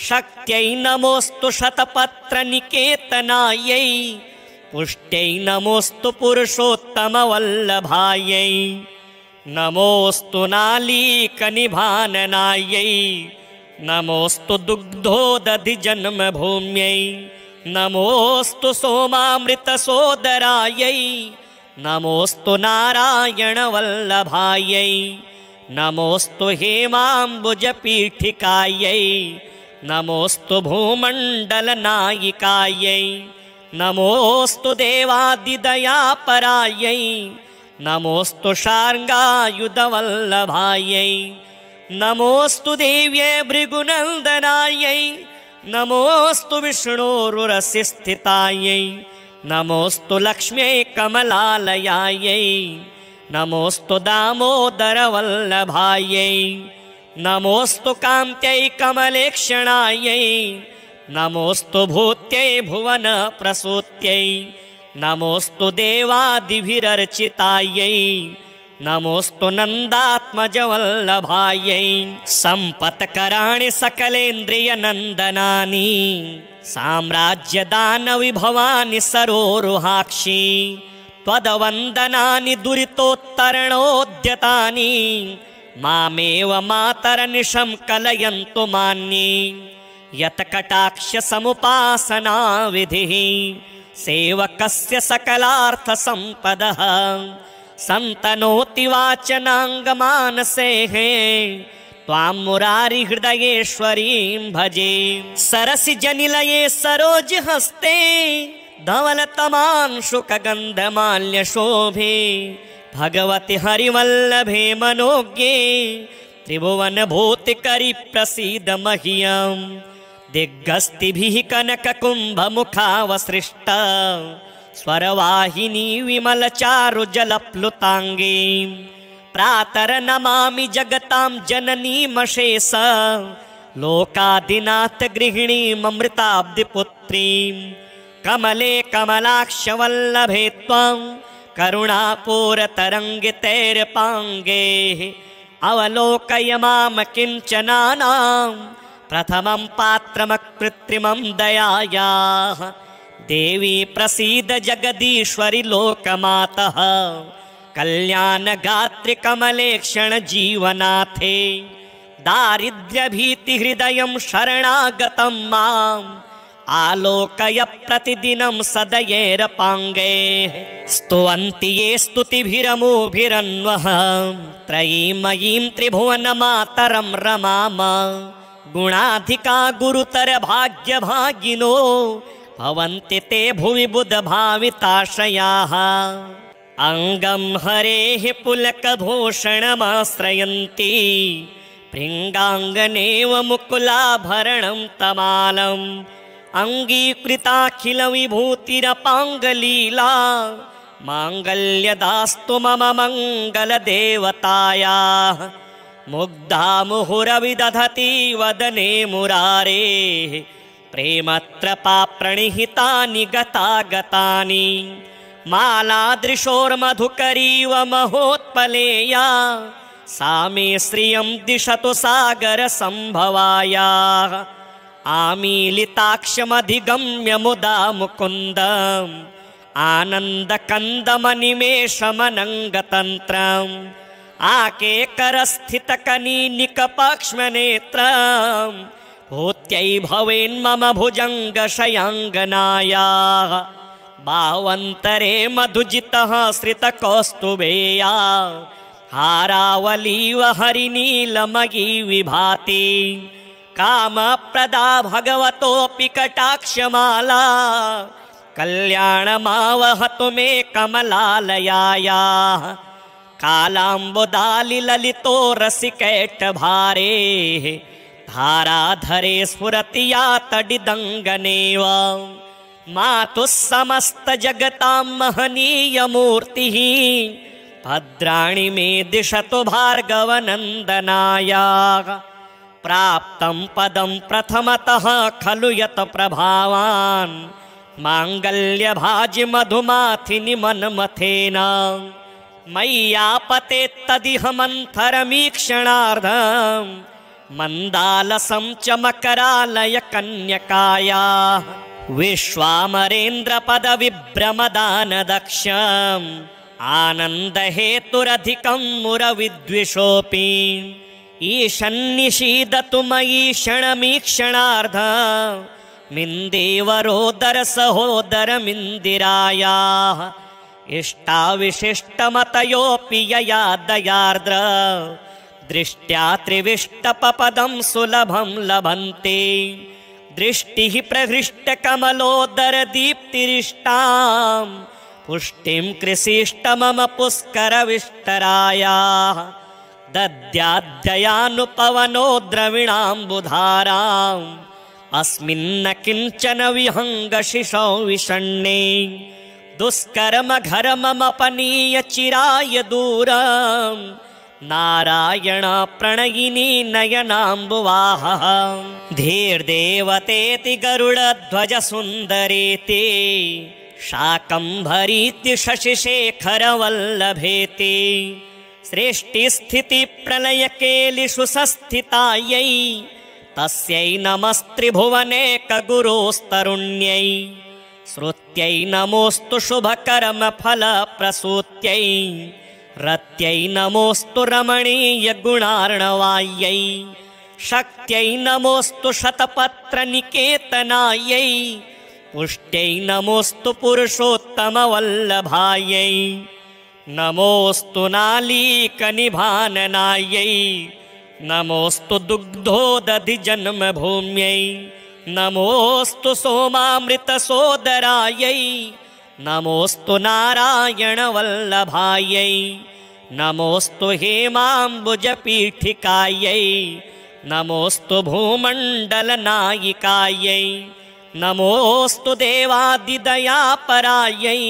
शक्त्यै नमोऽस्तु शतपत्रनिकेतनायै पुष्ट्यै नमोऽस्तु पुरुषोत्तमवल्लभायै नमोऽस्तु नालीकनिभाननायै नमोऽस्तु दुग्धोदधिजन्मभूम्यै नमोऽस्तु सोमामृतसोदरायै नमोऽस्तु नारायणवल्लभायै नमोऽस्तु हेमाम्बुजपीठिकायै नमोऽस्तु भूमण्डलनायिकायै नमोऽस्तु देवादिदयापरायै नमोऽस्तु शार्ङ्गायुधवल्लभायै नमोऽस्तु देव्यै भृगुनन्दनायै नमोऽस्तु विष्णोरुरसिस्थितायै नमोऽस्तु लक्ष्म्यै कमलालयायै नमोऽस्तु दामोदरवल्लभायै नमोऽस्तु कान्त्यै कमलेक्षणायै नमोऽस्तु भूत्यै भुवनप्रसूत्यै नमोऽस्तु देवादिभिरर्चितायै नमोऽस्तु नन्दात्मजवल्लभायै सम्पत्कराणि सकलेन्द्रियनन्दनानि साम्राज्यदानविभवानि सरोरुहाक्षि त्वदवन्दनानि दुरितोत्तरणोद्यतानि मामेव मातरनिशं कलयन्तु मान्ये यत्कटाक्षसमुपासनाविधिः सेवकस्य सकलार्थसम्पदः सन्तनोति वाचनाङ्गमानसेः त्वां मुरारिहृदयेश्वरीं भजे सरसिजनिलये सरोजहस्ते धवलतमांशुकगन्धमाल्यशोभे भगवति हरिवल्लभे मनोज्ञे त्रिभुवनभूतिकरि प्रसीद मह्यम् दिग्गस्तिभिः कनककुम्भमुखावसृष्ट स्वरवाहिनी विमलचारुजलप्लुताङ्गी प्रातर्नमामि जगतां जननीमशेष लोकादिनाथ गृहिणीममृताब्धिपुत्रीं कमले कमलाक्षवल्लभे त्वं करुणापूरतरङ्गितैर्पाङ्गैः अवलोकय माम किञ्चनानां प्रथमं पात्रमकृत्रिमं दयायाः देवी प्रसीद जगदीश्वरि लोकमातः कल्याणगात्रिकमलेक्षण जीवनाथे दारिद्र्यभीतिहृदयं शरणागतं माम् आलोकय प्रतिदिनं सदयेरपाङ्गैः स्तुवन्ति ये स्तुतिभिरमुभिरन्वः त्रयीमयीं त्रिभुवनमातरं रमाम गुणाधिका गुरुतर भाग्यभागिनो भवन्ति ते भुवि बुधभाविताशयाः अङ्गं हरेः पुलकभूषणमाश्रयन्ति भृङ्गाङ्गनेव मुकुलाभरणं तमालम् अङ्गीकृताखिलविभूतिरपाङ्गलीला माङ्गल्यदास्तु मम मङ्गलदेवतायाः मुग्धा मुहुरविदधति वदने मुरारेः प्रेमत्रपाप्रणिहितानि गतागतानि मालादृशोर्मधुकरीव महोत्पलेया सा मे श्रियं दिशतु सागरसम्भवायाः आमीलिताक्षमधिगम्य मुदा मुकुन्दम् आनन्दकन्दमनिमेषमनङ्गतन्त्रम् आकेकरस्थितकनीनिकपाक्ष्मनेत्रम् भूत्यै भवेन्मम भुजङ्गशयाङ्गनायाः बावन्तरे मधुजितः श्रितकौस्तुभेया हारावलीव हरिनीलमयी विभाति कामप्रदा भगवतोऽपि कटाक्षमाला कल्याणमावहतु मे कमलालयायाः कालाम्बुदालिललितो रसिकैटभारे धाराधरे स्फुरति या तडिदङ्गनेव मातुः समस्तजगतां महनीयमूर्तिः भद्राणि मे दिशतु भार्गवनन्दनायाः प्राप्तं पदं प्रथमतः खलु यत् प्रभावान् माङ्गल्यभाजि मधुमाथिनि मन्मथेन मय्यापतेत्तदिह मन्थरमीक्षणार्धम् मन्दालसं च मकरालय कन्यकायाः विश्वामरेन्द्रपदविभ्रमदानदक्षम् आनन्दहेतुरधिकं मुरविद्विषोऽपि ईशन्निषीदतु मयि क्षणमीक्षणार्धम् मिन्देवरोदर सहोदरमिन्दिरायाः इष्टाविशिष्टमतयोऽपि यया दयार्द्र दृष्ट्या त्रिविष्टपपदं सुलभं लभन्ते दृष्टिः प्रहृष्टकमलोदरदीप्तिरिष्टां पुष्टिं कृषिष्ट मम पुष्करविष्टरायाः दद्याद्ययानुपवनो द्रविणाम्बुधाराम् अस्मिन्न किञ्चन विहङ्गशिशौ विषण्णे दुष्कर्म घरमपनीय चिराय दूरम् नारायण प्रणयिनी नयनाम्बुवाहः धीर्देवतेति गरुडध्वज सुन्दरेति शाकम्भरीति शशिशेखरवल्लभेति सृष्टिस्थिति प्रलयकेलिषु संस्थितायै तस्यै नमस्त्रिभुवनेकगुरोस्तरुण्यै श्रुत्यै नमोऽस्तु शुभकर्मफलप्रसूत्यै रत्यै नमोऽस्तु रमणीयगुणार्णवायै शक्त्यै नमोऽस्तु शतपत्रनिकेतनायै पुष्ट्यै नमोऽस्तु पुरुषोत्तमवल्लभायै नमोऽस्तु नालीकनिभाननायै नमोऽस्तु दुग्धोदधिजन्मभूम्यै नमोऽस्तु सोमामृतसोदरायै नमोऽस्तु नारायणवल्लभायै नमोऽस्तु हेमाम्बुजपीठिकायै नमोऽस्तु भूमण्डलनायिकायै नमोऽस्तु देवादिदयापरायै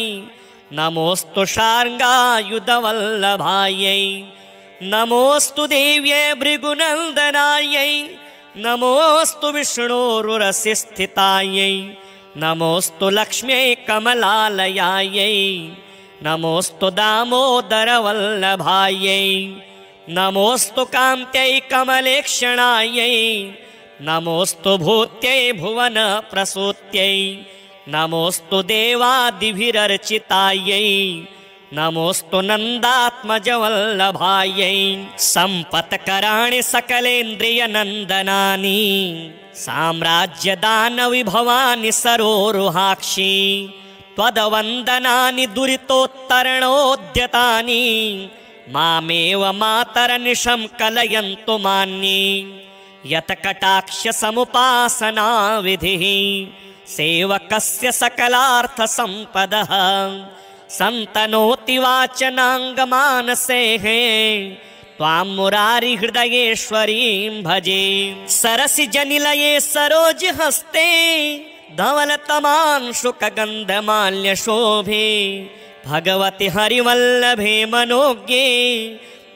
नमोऽस्तु शार्ङ्गायुधवल्लभायै नमोऽस्तु देव्यै भृगुनन्दनायै नमोऽस्तु विष्णोरुरसिस्थितायै नमोऽस्तु लक्ष्म्यै कमलालयायै नमोऽस्तु दामोदरवल्लभायै नमोऽस्तु कान्त्यै कमलेक्षणायै नमोऽस्तु भूत्यै भुवनप्रसूत्यै नमोऽस्तु देवादिभिरर्चितायै नमोऽस्तु नन्दात्मजवल्लभायै सम्पत्कराणि सकलेन्द्रियनन्दनानि साम्राज्यदानविभवानि सरोरुहाक्षि त्वदवन्दनानि दुरितोत्तरणोद्यतानि मामेव मातरनिशं कलयन्तु मान्ये यत्कटाक्षसमुपासना विधिः सेवकस्य सकलार्थसम्पदः सन्तनोति वाचनाङ्गमानसेः त्वां मुरारिहृदयेश्वरीं भजे सरसिजनिलये सरोजहस्ते धवलतमांशुकगन्धमाल्यशोभे भगवति हरिवल्लभे मनोज्ञे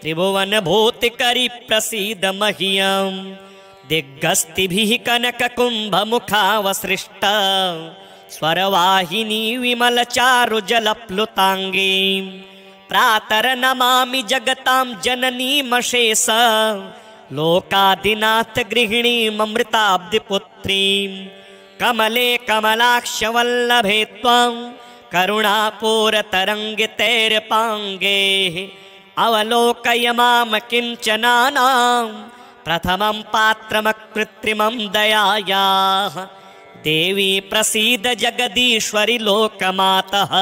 त्रिभुवनभूतिकरि प्रसीद मह्यम् दिग्गस्तिभिः कनककुम्भमुखावसृष्ट स्वरवाहिनी विमलचारुजलप्लुताङ्गी प्रातर्नमामि जगतां जननीमशेष लोकादिनाथ गृहिणीममृताब्धिपुत्रीं कमले कमलाक्षवल्लभे त्वां करुणापूरतरङ्गितैर्पाङ्गैः अवलोकय मां किञ्चनानां प्रथमं पात्रमकृत्रिमं दयायाः देवी प्रसीद जगदीश्वरि लोकमातः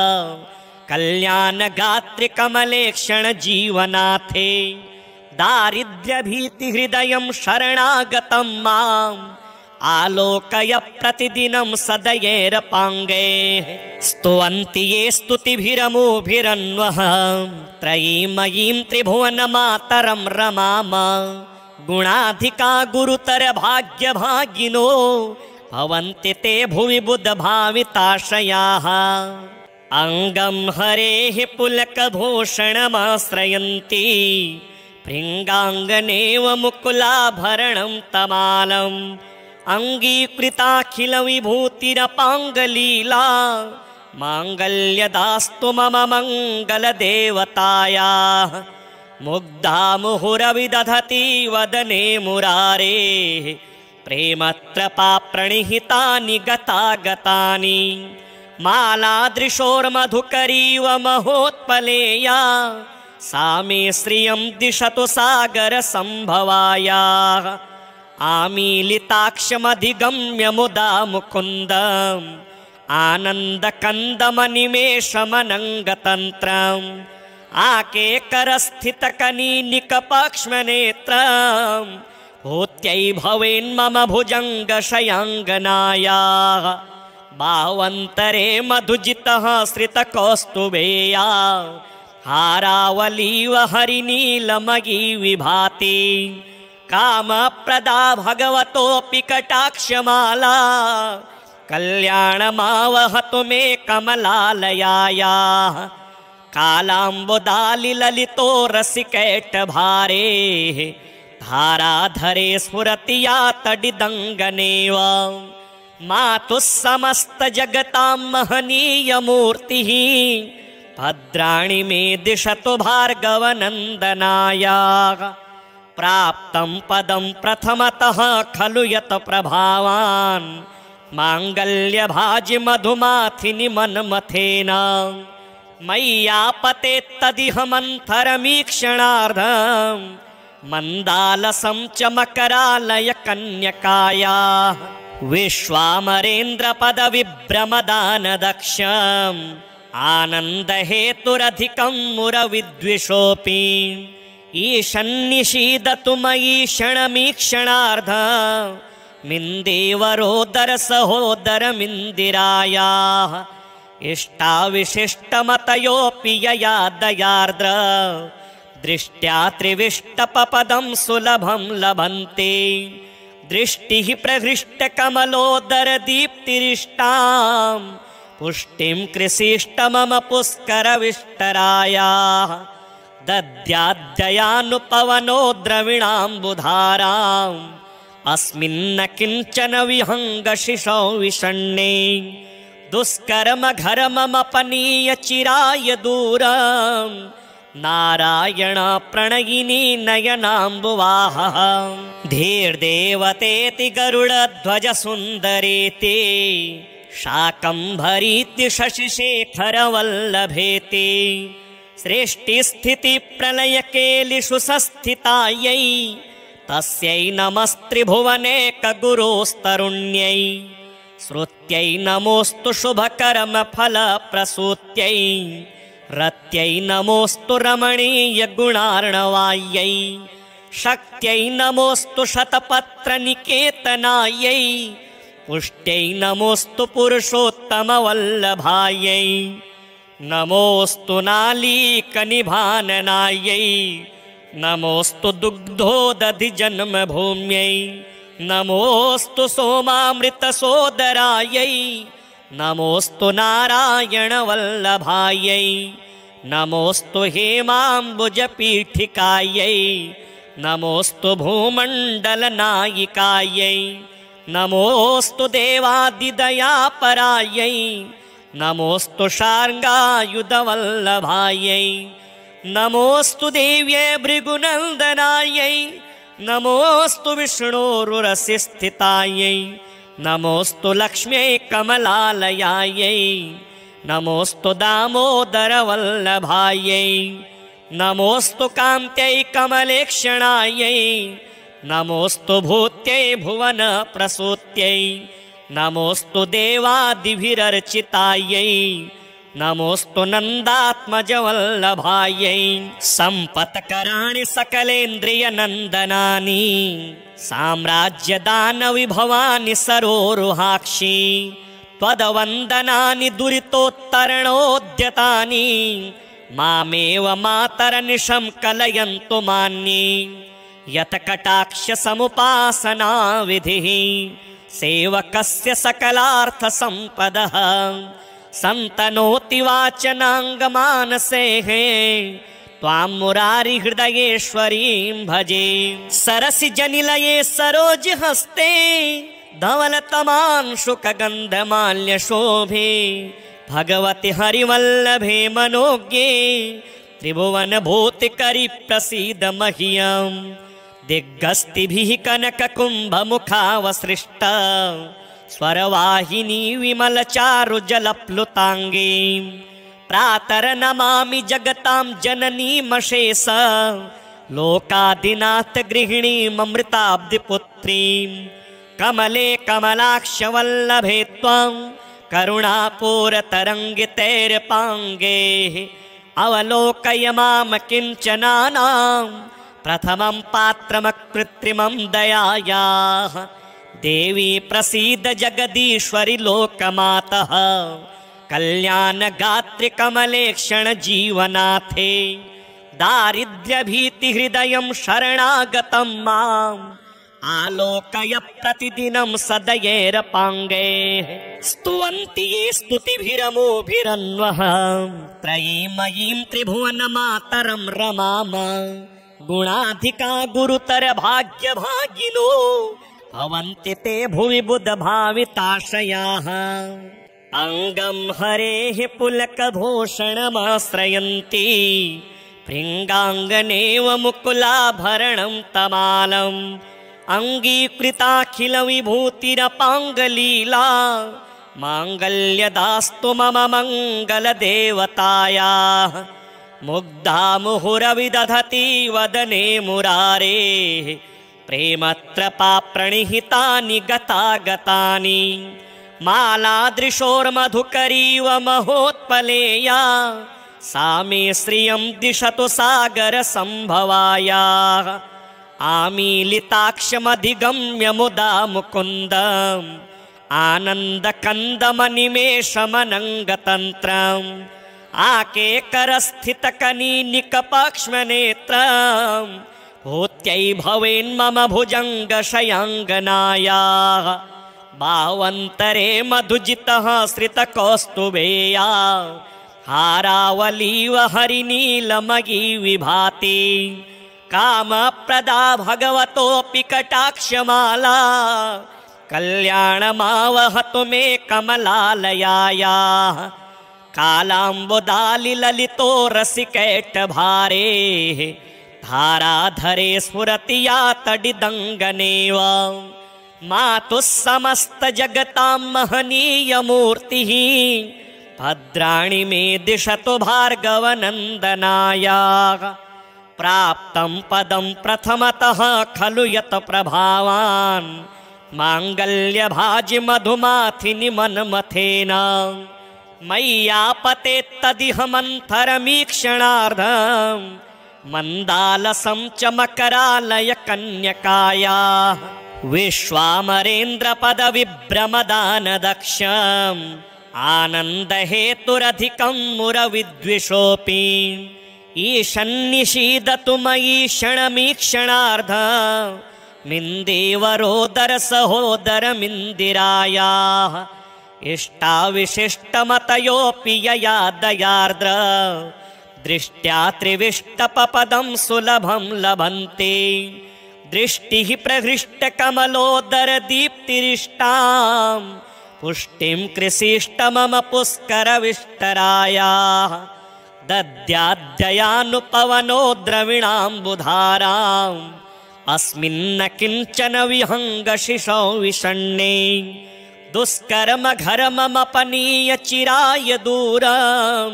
कल्याणगात्रि कमलेक्षण जीवनाथे दारिद्र्यभीतिहृदयं शरणागतं माम् आलोकय प्रतिदिनं सदयैरपाङ्गैः स्तुवन्ति ये स्तुतिभिरमुभिरन्वः त्रयीमयीं त्रिभुवनमातरं रमाम गुणाधिका गुरुतर भाग्यभागिनो भवन्ति ते भुवि बुधभाविताशयाः अङ्गं हरेः पुलकभूषणमाश्रयन्ति भृङ्गाङ्गनेव मुकुलाभरणं तमालम् अङ्गीकृताखिल विभूतिरपाङ्गलीला माङ्गल्यदास्तु मम मङ्गलदेवतायाः मुग्धा मुहुरविदधति वदने मुरारेः प्रेमत्रपा प्रणिहितानि गतागतानि मालादृशोर्मधुकरीव महोत्पलेया सा मे श्रियं दिशतु सागरसम्भवायाः आमीलिताक्षमधिगम्य मुदा मुकुन्दम् आनन्दकन्दमनिमेषमनङ्गतन्त्रम् आकेकरस्थितकनीनिकपक्ष्मनेत्रम् भूत्यै भवेन्मम भुजङ्गशयाङ्गनायाः बावन्तरे मधुजितः श्रितकौस्तुभेया हारावलीव हरिनीलमयी विभाति कामप्रदा भगवतोऽपि कटाक्षमाला कल्याणमावहतु मे कमलालयायाः कालाम्बुदालिललितो रसिकैटभारेः धाराधरे स्फुरति या तडिदङ्गनेव मातुः समस्तजगतां महनीयमूर्तिः भद्राणि मे दिशतु भार्गवनन्दनायाः प्राप्तं पदं प्रथमतः खलु यत् प्रभावान् माङ्गल्यभाजि मधुमाथिनि मन्मथेन मय्यापते तदिह मन्थरमीक्षणार्धं मन्दालसं च मकरालय कन्यकायाः विश्वामरेन्द्रपदविभ्रमदानदक्षम् आनन्दहेतुरधिकं मुरविद्विषोऽपि ईशन्निषीदतु मयि क्षणमीक्षणार्धं मिन्देवरोदर सहोदरमिन्दिरायाः इष्टाविशिष्टमतयोऽपि यया दयार्द्र दृष्ट्या त्रिविष्टपपदं सुलभं लभन्ते दृष्टिः प्रहृष्टकमलोदरदीप्तिरिष्टां पुष्टिं कृषिष्ट मम पुष्करविष्टरायाः दद्याद्ययानुपवनो द्रविणाम्बुधाराम् अस्मिन्न किञ्चन विहङ्गशिशौ विषण्णे दुष्कर्म घरमपनीय चिराय दूरम् नारायण प्रणयिनी नयनाम्बुवाहः धीर्देवतेति गरुडध्वज सुन्दरेति शाकम्भरीति शशिशेखरवल्लभेति सृष्टिस्थिति प्रलयकेलिषु संस्थितायै तस्यै नमस्त्रिभुवनेकगुरोस्तरुण्यै श्रुत्यै नमोऽस्तु शुभकर्मफलप्रसूत्यै रत्यै नमोऽस्तु रमणीयगुणार्णवायै शक्त्यै नमोऽस्तु शतपत्रनिकेतनायै पुष्ट्यै नमोऽस्तु पुरुषोत्तमवल्लभायै नमोऽस्तु नालीकनिभाननायै नमोऽस्तु दुग्धोदधिजन्मभूम्यै नमोऽस्तु सोमामृतसोदरायै नमोऽस्तु नारायणवल्लभायै नमोऽस्तु हेमाम्बुजपीठिकायै नमोऽस्तु भूमण्डलनायिकायै नमोऽस्तु देवादिदयापरायै नमोऽस्तु शार्ङ्गायुधवल्लभायै नमोऽस्तु देव्यै भृगुनन्दनायै नमोऽस्तु विष्णोरुरसिस्थितायै नमोऽस्तु लक्ष्म्यै कमलालयायै नमोऽस्तु दामोदरवल्लभायै नमोऽस्तु कान्त्यै कमलेक्षणायै नमोऽस्तु भूत्यै भुवनप्रसूत्यै नमोऽस्तु देवादिभिरर्चितायै नमोऽस्तु नन्दात्मजवल्लभायै सम्पत्कराणि सकलेन्द्रियनन्दनानि साम्राज्यदानविभवानि सरोरुहाक्षि त्वदवन्दनानि दुरितोत्तरणोद्यतानि मामेव मातरनिशं कलयन्तु मान्ये यत्कटाक्षसमुपासना विधिः सेवकस्य सकलार्थसम्पदः सन्तनोति वाचनाङ्गमानसेः त्वां मुरारिहृदयेश्वरीं भजे सरसिजनिलये सरोजहस्ते धवलतमांशुकगन्धमाल्यशोभे भगवति हरिवल्लभे मनोज्ञे त्रिभुवनभूतिकरि प्रसीद मह्यं दिग्गस्तिभिः कनककुम्भमुखावसृष्टा स्वरवाहिनी विमलचारुजलप्लुताङ्गे प्रातर्नमामि जगतां जननीमशेष लोकादिनाथ गृहिणीममृताब्धिपुत्रीं कमले कमलाक्षवल्लभे त्वां करुणापूरतरङ्गितैर्पाङ्गे अवलोकय मां किञ्चनानां प्रथमं पात्रमकृत्रिमं दयायाः देवी प्रसीद जगदीश्वरि लोकमातः कल्याणगात्रि कमलेक्षण जीवनाथे दारिद्र्यभीतिहृदयं शरणागतं माम् आलोकय प्रतिदिनं सदयेरपाङ्गे स्तुवन्ति ये स्तुतिभिरमोभिरन्वः त्रयीमयीं त्रिभुवनमातरं रमाम गुणाधिका गुरुतर भाग्यभागिनो भवन्ति ते भुवि बुधभाविताशयाः अङ्गं हरेः पुलकभूषणमाश्रयन्ति भृङ्गाङ्गनेव मुकुलाभरणं तमालम् अङ्गीकृताखिलविभूतिरपाङ्गलीला माङ्गल्यदास्तु मम मङ्गलदेवतायाः मुग्धा मुहुरविदधति वदने मुरारेः प्रेमत्रपा प्रणिहितानि गतागतानि मालादृशोर्मधुकरीव महोत्पलेया सा मे श्रियं दिशतु सागरसम्भवायाः आमीलिताक्षमधिगम्य मुदा मुकुन्दम् आनन्दकन्दमनिमेषमनङ्गतन्त्रम् आकेकरस्थितकनीनिकपाक्ष्मनेत्रम् भूत्यै भवेन्मम भुजङ्गशयाङ्गनायाः भावन्तरे मधुजितः श्रितकौस्तुभेया हारावलीव हरिनीलमयी विभाति कामप्रदा भगवतोऽपि कटाक्षमाला कल्याणमावहतु मे कमलालयायाः कालाम्बुदालिललितो रसिकैटभारे धाराधरे स्फुरति या तडिदङ्गनेव मातुः समस्तजगतां महनीयमूर्तिः भद्राणि मे दिशतु भार्गवनन्दनायाः प्राप्तं पदं प्रथमतः खलु यत् प्रभावान् माङ्गल्यभाजि मधुमाथिनि मन्मथेन मय्यापते तदिह मन्थरमीक्षणार्धं मन्दालसं च मकरालय कन्यकायाः विश्वामरेन्द्रपदविभ्रमदानदक्षम् आनन्दहेतुरधिकं मुरविद्विषोऽपि ईशन्निषीदतु मयि क्षणमीक्षणार्धं मिन्देवरोदर सहोदरमिन्दिरायाः इष्टाविशिष्टमतयोऽपि यया दयार्द्र दृष्ट्या त्रिविष्टपपदं सुलभं लभन्ते दृष्टिः प्रहृष्टकमलोदर दीप्तिरिष्टां पुष्टिं कृषिष्ट मम पुष्करविष्टरायाः दद्याद्ययानुपवनो द्रविणाम्बुधाराम् अस्मिन्न किञ्चन विहङ्गशिशौ विषण्णे दुष्कर्म घर्ममपनीय चिराय दूरं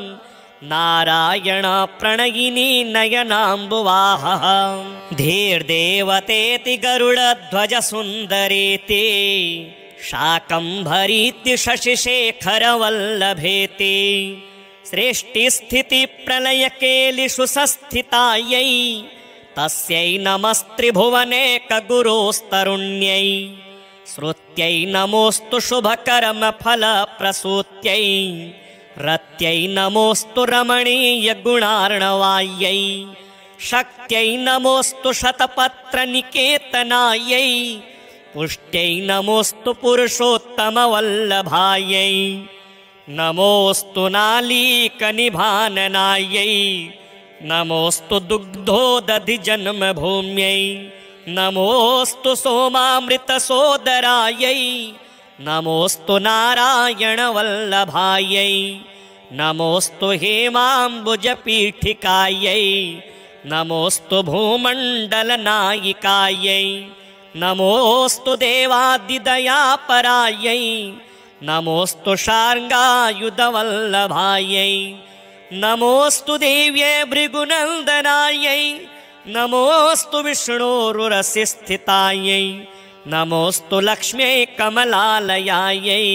नारायण प्रणयिनी नयनाम्बुवाः धीर्देवतेति गरुडध्वज सुन्दरेति शाकम्भरीति शशिशेखरवल्लभेति सृष्टिस्थितिप्रलयकेलिषु संस्थितायै तस्यै नमस्त्रिभुवनेकगुरोस्तरुण्यै श्रुत्यै नमोऽस्तु शुभकर्मफलप्रसूत्यै रत्यै नमोऽस्तु रमणीयगुणार्णवायै शक्त्यै नमोऽस्तु शतपत्रनिकेतनायै पुष्ट्यै नमोऽस्तु पुरुषोत्तमवल्लभायै नमोऽस्तु नालीकनिभाननायै नमोऽस्तु दुग्धोदधिजन्मभूम्यै नमोऽस्तु सोमामृतसोदरायै नमोऽस्तु नारायणवल्लभायै नमोऽस्तु हेमाम्बुजपीठिकायै नमोऽस्तु भूमण्डलनायिकायै नमोऽस्तु देवादिदयापरायै नमोऽस्तु शार्ङ्गायुधवल्लभायै नमोऽस्तु देव्यै भृगुनन्दनायै नमोऽस्तु विष्णोरुरसिस्थितायै नमोऽस्तु लक्ष्म्यै कमलालयायै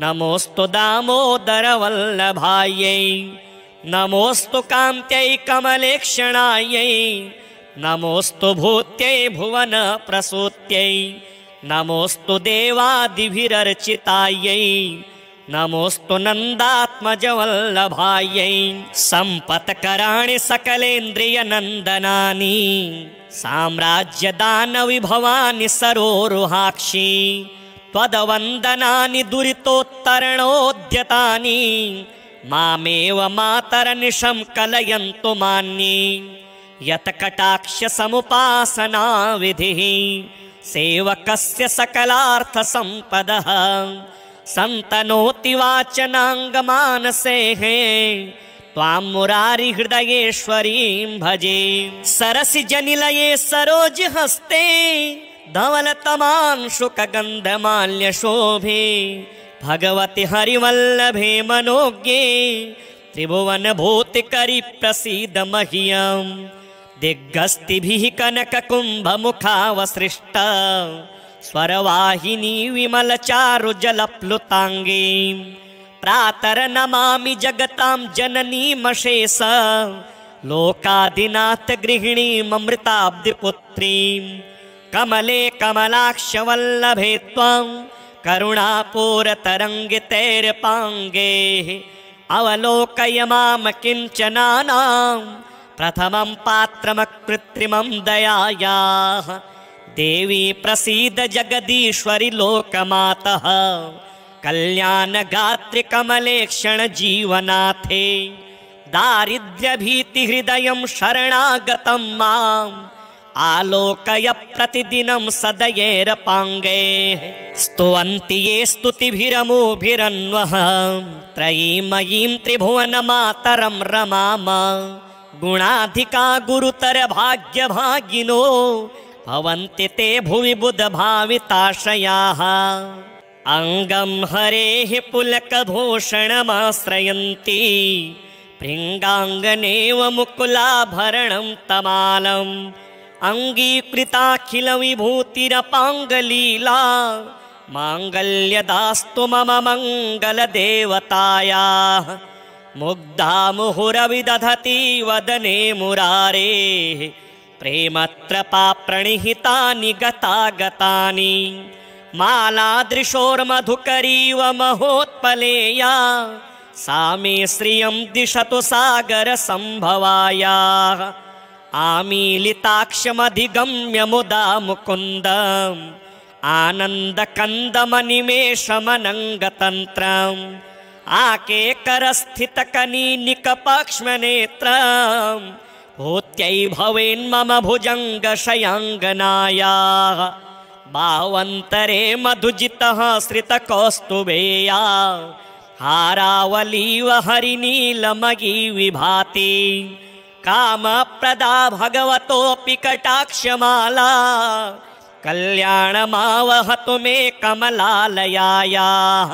नमोऽस्तु दामोदरवल्लभायै नमोऽस्तु कान्त्यै कमलेक्षणायै नमोऽस्तु भूत्यै भुवनप्रसूत्यै नमोऽस्तु देवादिभिरर्चितायै नमोऽस्तु नन्दात्मजवल्लभायै सम्पत्कराणि सकलेन्द्रियनन्दनानि साम्राज्यदानविभवानि सरोरुहाक्षि त्वदवन्दनानि दुरितोत्तरणोद्यतानि मामेव मातरनिशं कलयन्तु मान्ये यत्कटाक्षसमुपासना विधिः सेवकस्य सकलार्थसम्पदः सन्तनोति वाचनाङ्गमानसेः त्वां मुरारिहृदयेश्वरीं भजे सरसिजनिलये सरोजहस्ते धवलतमांशुकगन्धमाल्यशोभे भगवति हरिवल्लभे मनोज्ञे त्रिभुवनभूतिकरि प्रसीद मह्यम् दिग्गस्तिभिः कनककुम्भमुखावसृष्टा स्वरवाहिनी विमलचारुजलप्लुताङ्गी प्रातर्नमामि जगतां जननीमशेष लोकादिनाथ गृहिणीममृताब्धिपुत्रीं कमले कमलाक्षवल्लभे त्वं करुणापूरतरङ्गितैर्पाङ्गे अवलोकय मां किञ्चनानां प्रथमं पात्रमकृत्रिमं दयायाः देवी प्रसीद जगदीश्वरि लोकमातः कल्याणगात्रि कमलेक्षण जीवनाथे दारिद्र्यभीतिहृदयं शरणागतं माम् आलोकय प्रतिदिनं सदयेरपाङ्गे स्तुवन्ति ये स्तुतिभिरमुभिरन्वः त्रयीमयीं त्रिभुवनमातरं रमाम गुणाधिका गुरुतर भाग्यभागिनो भवन्ति ते भुवि बुधभाविताशयाः अङ्गं हरेः पुलकभूषणमाश्रयन्ति भृङ्गाङ्गनेव मुकुलाभरणं तमालम् अङ्गीकृताखिलविभूतिरपाङ्गलीला माङ्गल्यदास्तु मम मङ्गलदेवतायाः मुग्धा मुहुरविदधति वदने मुरारेः प्रेमत्रपाप्रणिहितानि गतागतानि मालादृशोर्मधुकरीव महोत्पलेया सा मे श्रियं दिशतु सागरसम्भवायाः आमीलिताक्षमधिगम्य मुदा मुकुन्दम् आनन्दकन्दमनिमेषमनङ्गतन्त्रम् आकेकरस्थितकनीनिकपक्ष्मनेत्रम् भूत्यै भवेन्मम भुजङ्गशयाङ्गनायाः भावन्तरे मधुजितः श्रितकौस्तुभेया हारावलीव हरिनीलमयी विभाति कामप्रदा भगवतोऽपि कटाक्षमाला कल्याणमावहतु मे कमलालयायाः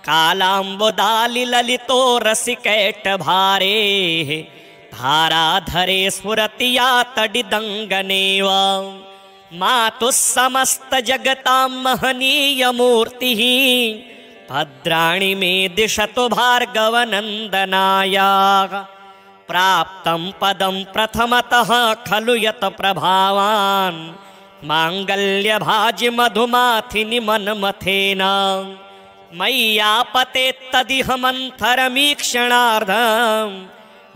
कालाम्बुदालिललितो रसिकैटभारे धाराधरे स्फुरति या तडिदङ्गनेव मातुः समस्तजगतां महनीयमूर्तिः भद्राणि मे दिशतु भार्गवनन्दनायाः प्राप्तं पदं प्रथमतः खलु यत् प्रभावान् माङ्गल्यभाजि मधुमाथिनि मन्मथेन मय्यापतेत्तदिह मन्थरमीक्षणार्धं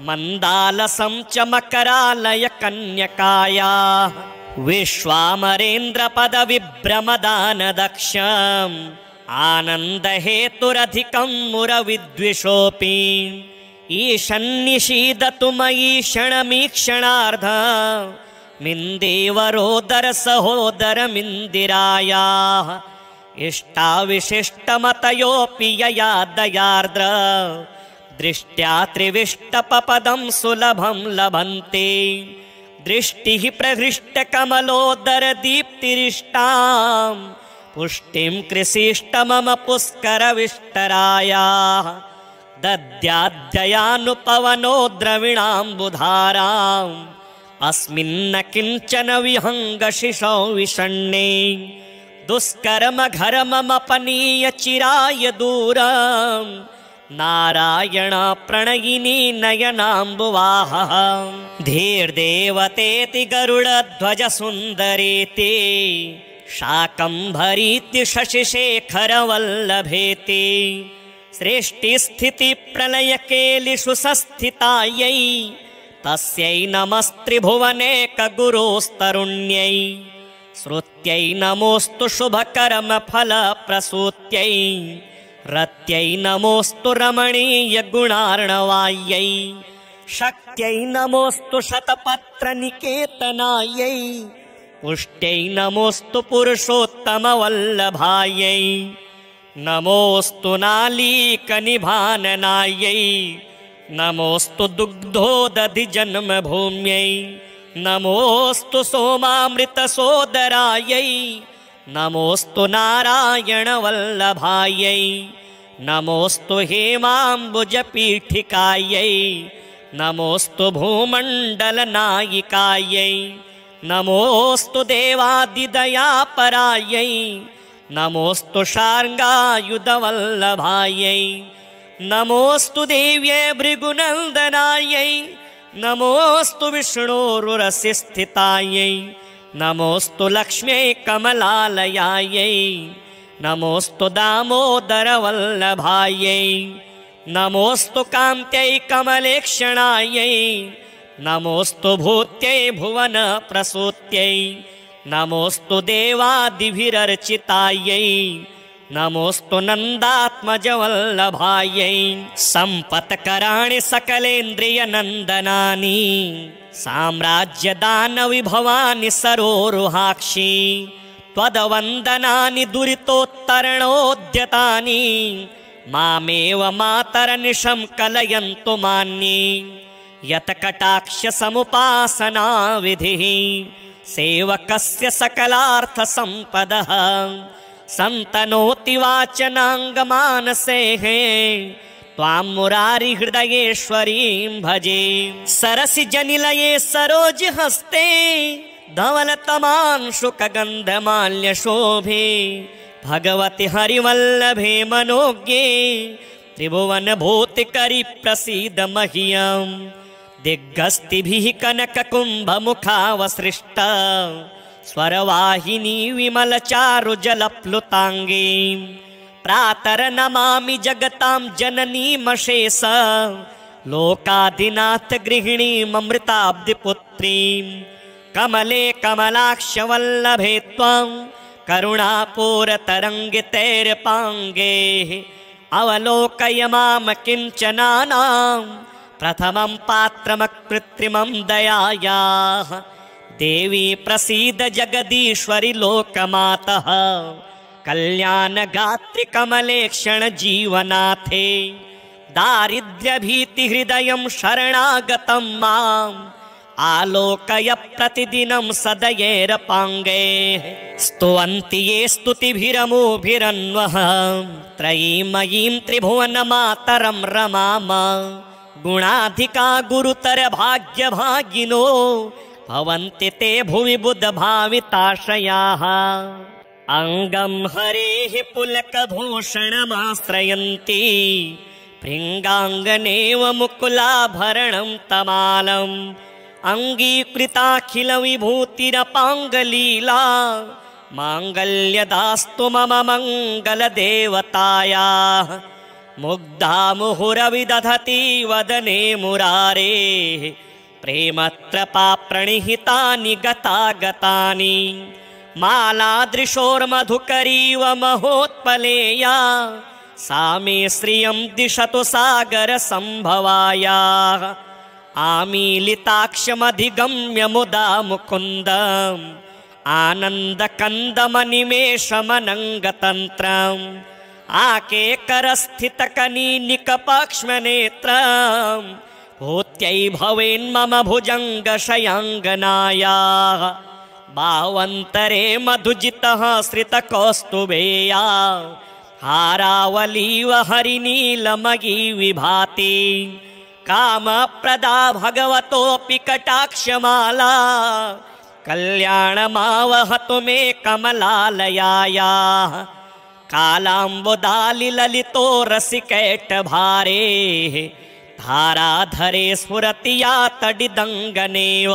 मन्दालसं च मकरालय कन्यकायाः विश्वामरेन्द्रपदविभ्रमदानदक्षम् आनन्दहेतुरधिकं मुरविद्विषोऽपि ईशन्निषीदतु मयि क्षणमीक्षणार्धम् मिन्देवरोदरसहोदरमिन्दिरायाः इष्टाविशिष्टमतयोऽपि यया दयार्द्र दृष्ट्या त्रिविष्टपपदं सुलभं लभन्ते दृष्टिः प्रहृष्टकमलोदरदीप्तिरिष्टां पुष्टिं कृषिष्ट मम पुष्करविष्टरायाः दद्याद्ययानुपवनो द्रविणाम्बुधाराम् अस्मिन्न किञ्चन विहङ्गशिशौ विषण्णे दुष्कर्मघर्ममपनीय चिराय दूरं नारायण प्रणयिनी नयनाम्बुवाहः धीर्देवतेति गरुडध्वज सुन्दरेति शाकम्भरीति शशिशेखरवल्लभेति सृष्टिस्थितिप्रलयकेलिषु संस्थितायै तस्यै नमस्त्रिभुवनेकगुरोस्तरुण्यै श्रुत्यै नमोऽस्तु शुभकर्मफलप्रसूत्यै रत्यै नमोऽस्तु रमणीयगुणार्णवायै शक्त्यै नमोऽस्तु शतपत्रनिकेतनायै पुष्ट्यै नमोऽस्तु पुरुषोत्तमवल्लभायै नमोऽस्तु नालीकनिभाननायै नमोऽस्तु दुग्धोदधिजन्मभूम्यै नमोऽस्तु सोमामृतसोदरायै नमोऽस्तु नारायणवल्लभायै नमोऽस्तु हेमाम्बुजपीठिकायै नमोऽस्तु भूमण्डलनायिकायै नमोऽस्तु देवादिदयापरायै नमोऽस्तु शार्ङ्गायुधवल्लभायै नमोऽस्तु देव्यै भृगुनन्दनायै नमोऽस्तु विष्णोरुरसि स्थितायै नमोऽस्तु लक्ष्म्यै कमलालयायै नमोऽस्तु दामोदरवल्लभायै नमोऽस्तु कान्त्यै कमलेक्षणायै नमोऽस्तु भूत्यै भुवनप्रसूत्यै नमोऽस्तु देवादिभिरर्चितायै नमोऽस्तु नन्दात्मजवल्लभायै सम्पत्कराणि सकलेन्द्रियनन्दनानि साम्राज्यदानविभवानि सरोरुहाक्षि त्वदवन्दनानि दुरितोत्तरणोद्यतानि मामेव मातरनिशं कलयन्तु मान्ये यत्कटाक्षसमुपासनाविधिः सेवकस्य सकलार्थसम्पदः सन्तनोति वाचनाङ्गमानसेः त्वां मुरारिहृदयेश्वरीं भजे सरसिजनिलये सरोजहस्ते धवलतमांशुकगन्धमाल्यशोभे भगवति हरिवल्लभे मनोज्ञे त्रिभुवनभूतिकरि प्रसीद मह्यम् दिग्गस्तिभिः कनककुम्भमुखावसृष्ट स्वरवाहिनी विमलचारुजलप्लुताङ्गी प्रातर्नमामि जगतां जननीमशेष लोकाधिनाथ गृहिणीममृताब्धिपुत्रीं कमले कमलाक्षवल्लभे त्वं करुणापूरतरङ्गितैर्पाङ्गैः अवलोकय मां किञ्चनानां प्रथमं पात्रमकृत्रिमं दयायाः देवी प्रसीद जगदीश्वरि लोकमातः कल्याणगात्रि कमलेक्षण जीवनाथे दारिद्र्यभीतिहृदयं शरणागतं मां आलोकय प्रतिदिनं सदयेरपाङ्गे स्तुवन्ति ये स्तुतिभिरमुभिरन्वः त्रयीमयीं त्रिभुवनमातरं रमाम गुणाधिका गुरुतर भाग्यभागिनो भवन्ति ते भुवि बुधभाविताशयाः अङ्गं हरेः पुलकभूषणमाश्रयन्ति भृङ्गाङ्गनेव मुकुलाभरणं तमालम् अङ्गीकृताखिलविभूतिरपाङ्गलीला माङ्गल्यदास्तु मम मङ्गलदेवतायाः मुग्धा मुहुरविदधति वदने मुरारेः प्रेमत्रपा प्रणिहितानि गतागतानि मालादृशोर्मधुकरीव महोत्पलेया सा मे श्रियं दिशतु सागरसम्भवायाः आमीलिताक्षमधिगम्य मुदा मुकुन्दम् आनन्दकन्दमनिमेषमनङ्गतन्त्रम् आकेकरस्थितकनीनिकपाक्ष्मनेत्रम् भूत्यै भवेन्मम भुजङ्गशयाङ्गनायाः भावन्तरे मधुजितः श्रितकौस्तुभेया हारावलीव हरिनीलमयी विभाति कामप्रदा भगवतोऽपि कटाक्षमाला कल्याणमावहतु मे कमलालयायाः कालाम्बुदालिललितो रसिकैटभारे धाराधरे स्फुरति या तडिदङ्गनेव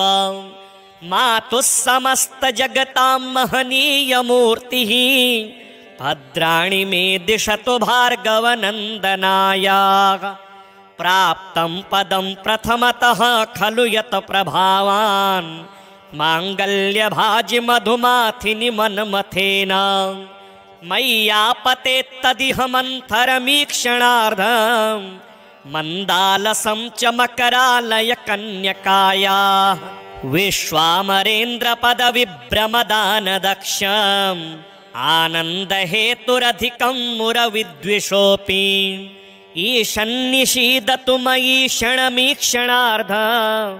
मातुः समस्तजगतां महनीयमूर्तिः भद्राणि मे दिशतु भार्गवनन्दनायाः प्राप्तं पदं प्रथमतः खलु यत् प्रभावान् माङ्गल्यभाजि मधुमाथिनि मन्मथेन मय्यापतेत्तदिह मन्थरमीक्षणार्धम् मन्दालसं च मकरालय कन्यकायाः विश्वामरेन्द्रपदविभ्रमदानदक्षम् आनन्दहेतुरधिकं मुरविद्विषोऽपि ईशन्निषीदतु मयि क्षणमीक्षणार्धम्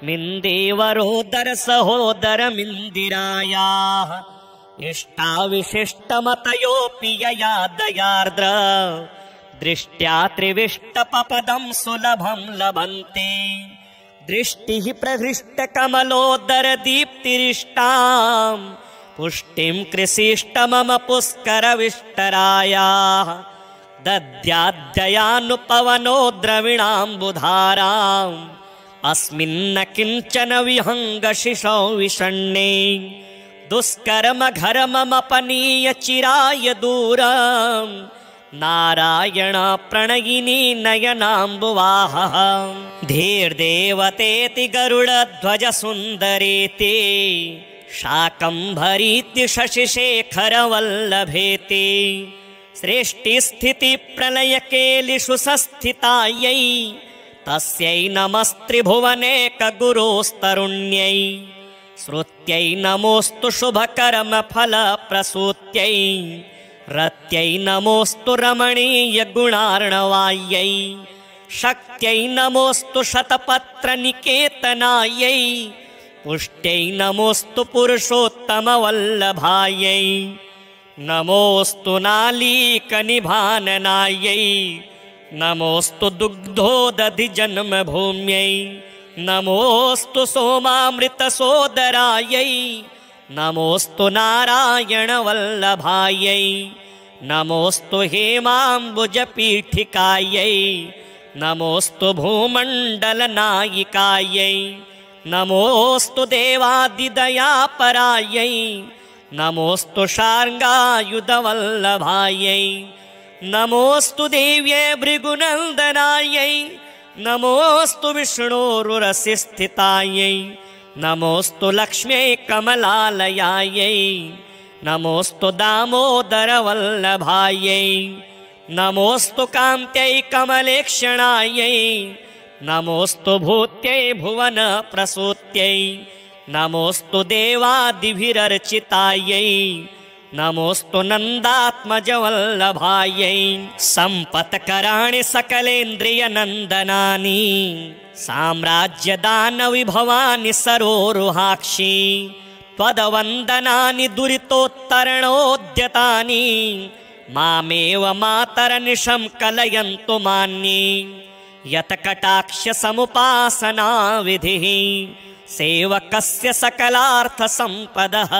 मिन्देवरोदर सहोदरमिन्दिरायाः इष्टाविशिष्टमतयोऽपि यया दयार्द्र दृष्ट्या त्रिविष्टपपदं सुलभं लभन्ते दृष्टिः प्रहृष्टकमलोदर दीप्तिरिष्टां पुष्टिं कृषिष्ट मम पुष्करविष्टरायाः दद्याद्ययानुपवनो द्रविणाम्बुधाराम् अस्मिन्न किञ्चन विहङ्गशिशौ विषण्णे दुष्कर्मघर्ममपनीय चिराय दूरम् नारायण प्रणयिनी नयनाम्बुवाहः धीर्देवतेति गरुडध्वज सुन्दरेति शाकम्भरीति शशिशेखरवल्लभेति सृष्टिस्थितिप्रलयकेलिषु संस्थितायै तस्यै नमस्त्रिभुवनेकगुरोस्तरुण्यै श्रुत्यै नमोऽस्तु शुभकर्मफलप्रसूत्यै रत्यै नमोऽस्तु रमणीयगुणार्णवायै शक्त्यै नमोऽस्तु शतपत्रनिकेतनायै पुष्ट्यै नमोऽस्तु पुरुषोत्तमवल्लभायै नमोऽस्तु नालीकनिभाननायै नमोऽस्तु दुग्धोदधिजन्मभूम्यै नमोऽस्तु सोमामृतसोदरायै नमोऽस्तु नारायणवल्लभायै नमोऽस्तु हेमाम्बुजपीठिकायै नमोऽस्तु भूमण्डलनायिकायै नमोऽस्तु देवादिदयापरायै नमोऽस्तु शार्ङ्गायुधवल्लभायै नमोऽस्तु देव्यै भृगुनन्दनायै नमोऽस्तु विष्णोरुरसिस्थितायै नमोऽस्तु लक्ष्म्यै कमलालयायै नमोऽस्तु दामोदरवल्लभायै नमोऽस्तु कान्त्यै कमलेक्षणायै नमोऽस्तु भूत्यै भुवनप्रसूत्यै नमोऽस्तु देवादिभिरर्चितायै नमोऽस्तु नन्दात्मजवल्लभायै सम्पत्कराणि सकलेन्द्रियनन्दनानि साम्राज्यदानविभवानि सरोरुहाक्षि त्वदवन्दनानि दुरितोत्तरणोद्यतानि मामेव मातरनिशं कलयन्तु मान्ये यत्कटाक्षसमुपासना विधिः सेवकस्य सकलार्थसम्पदः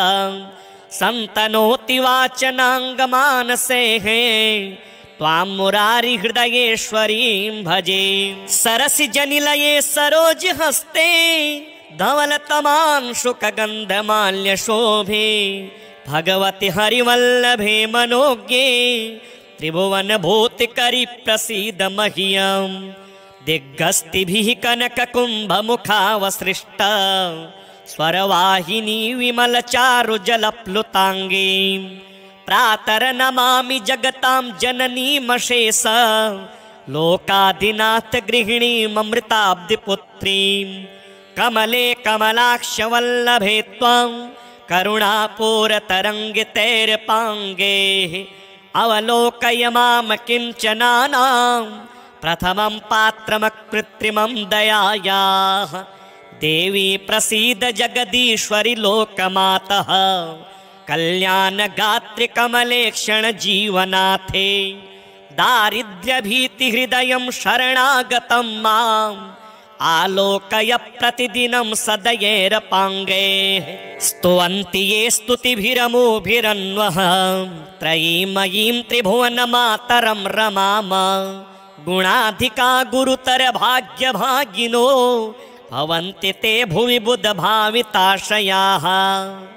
सन्तनोति वाचनाङ्गमानसेः त्वां मुरारिहृदयेश्वरीं भजे सरसिजनिलये सरोजहस्ते धवलतमांशुकगन्धमाल्यशोभे भगवति हरिवल्लभे मनोज्ञे त्रिभुवनभूतिकरि प्रसीद मह्यम् दिग्गस्तिभिः कनककुम्भमुखावसृष्टा स्वरवाहिनी विमलचारुजलप्लुताङ्गी प्रातर्नमामि जगतां जननीमशेष लोकाधिनाथ गृहिणीममृताब्धिपुत्रीं कमले कमलाक्षवल्लभे त्वं करुणापूरतरङ्गितैर्पाङ्गैः अवलोकय मां किञ्चनानां प्रथमं पात्रमकृत्रिमं दयायाः देवी प्रसीद जगदीश्वरि लोकमातः कल्याणगात्रि कमलेक्षण जीवनाथे दारिद्र्यभीतिहृदयं शरणागतं माम् आलोकय प्रतिदिनं सदयैरपाङ्गैः स्तुवन्ति ये स्तुतिभिरमुभिरन्वः त्रयीमयीं त्रिभुवनमातरं रमाम गुणाधिका गुरुतर भाग्यभागिनो भवन्ति ते भुवि बुधभाविताशयाः।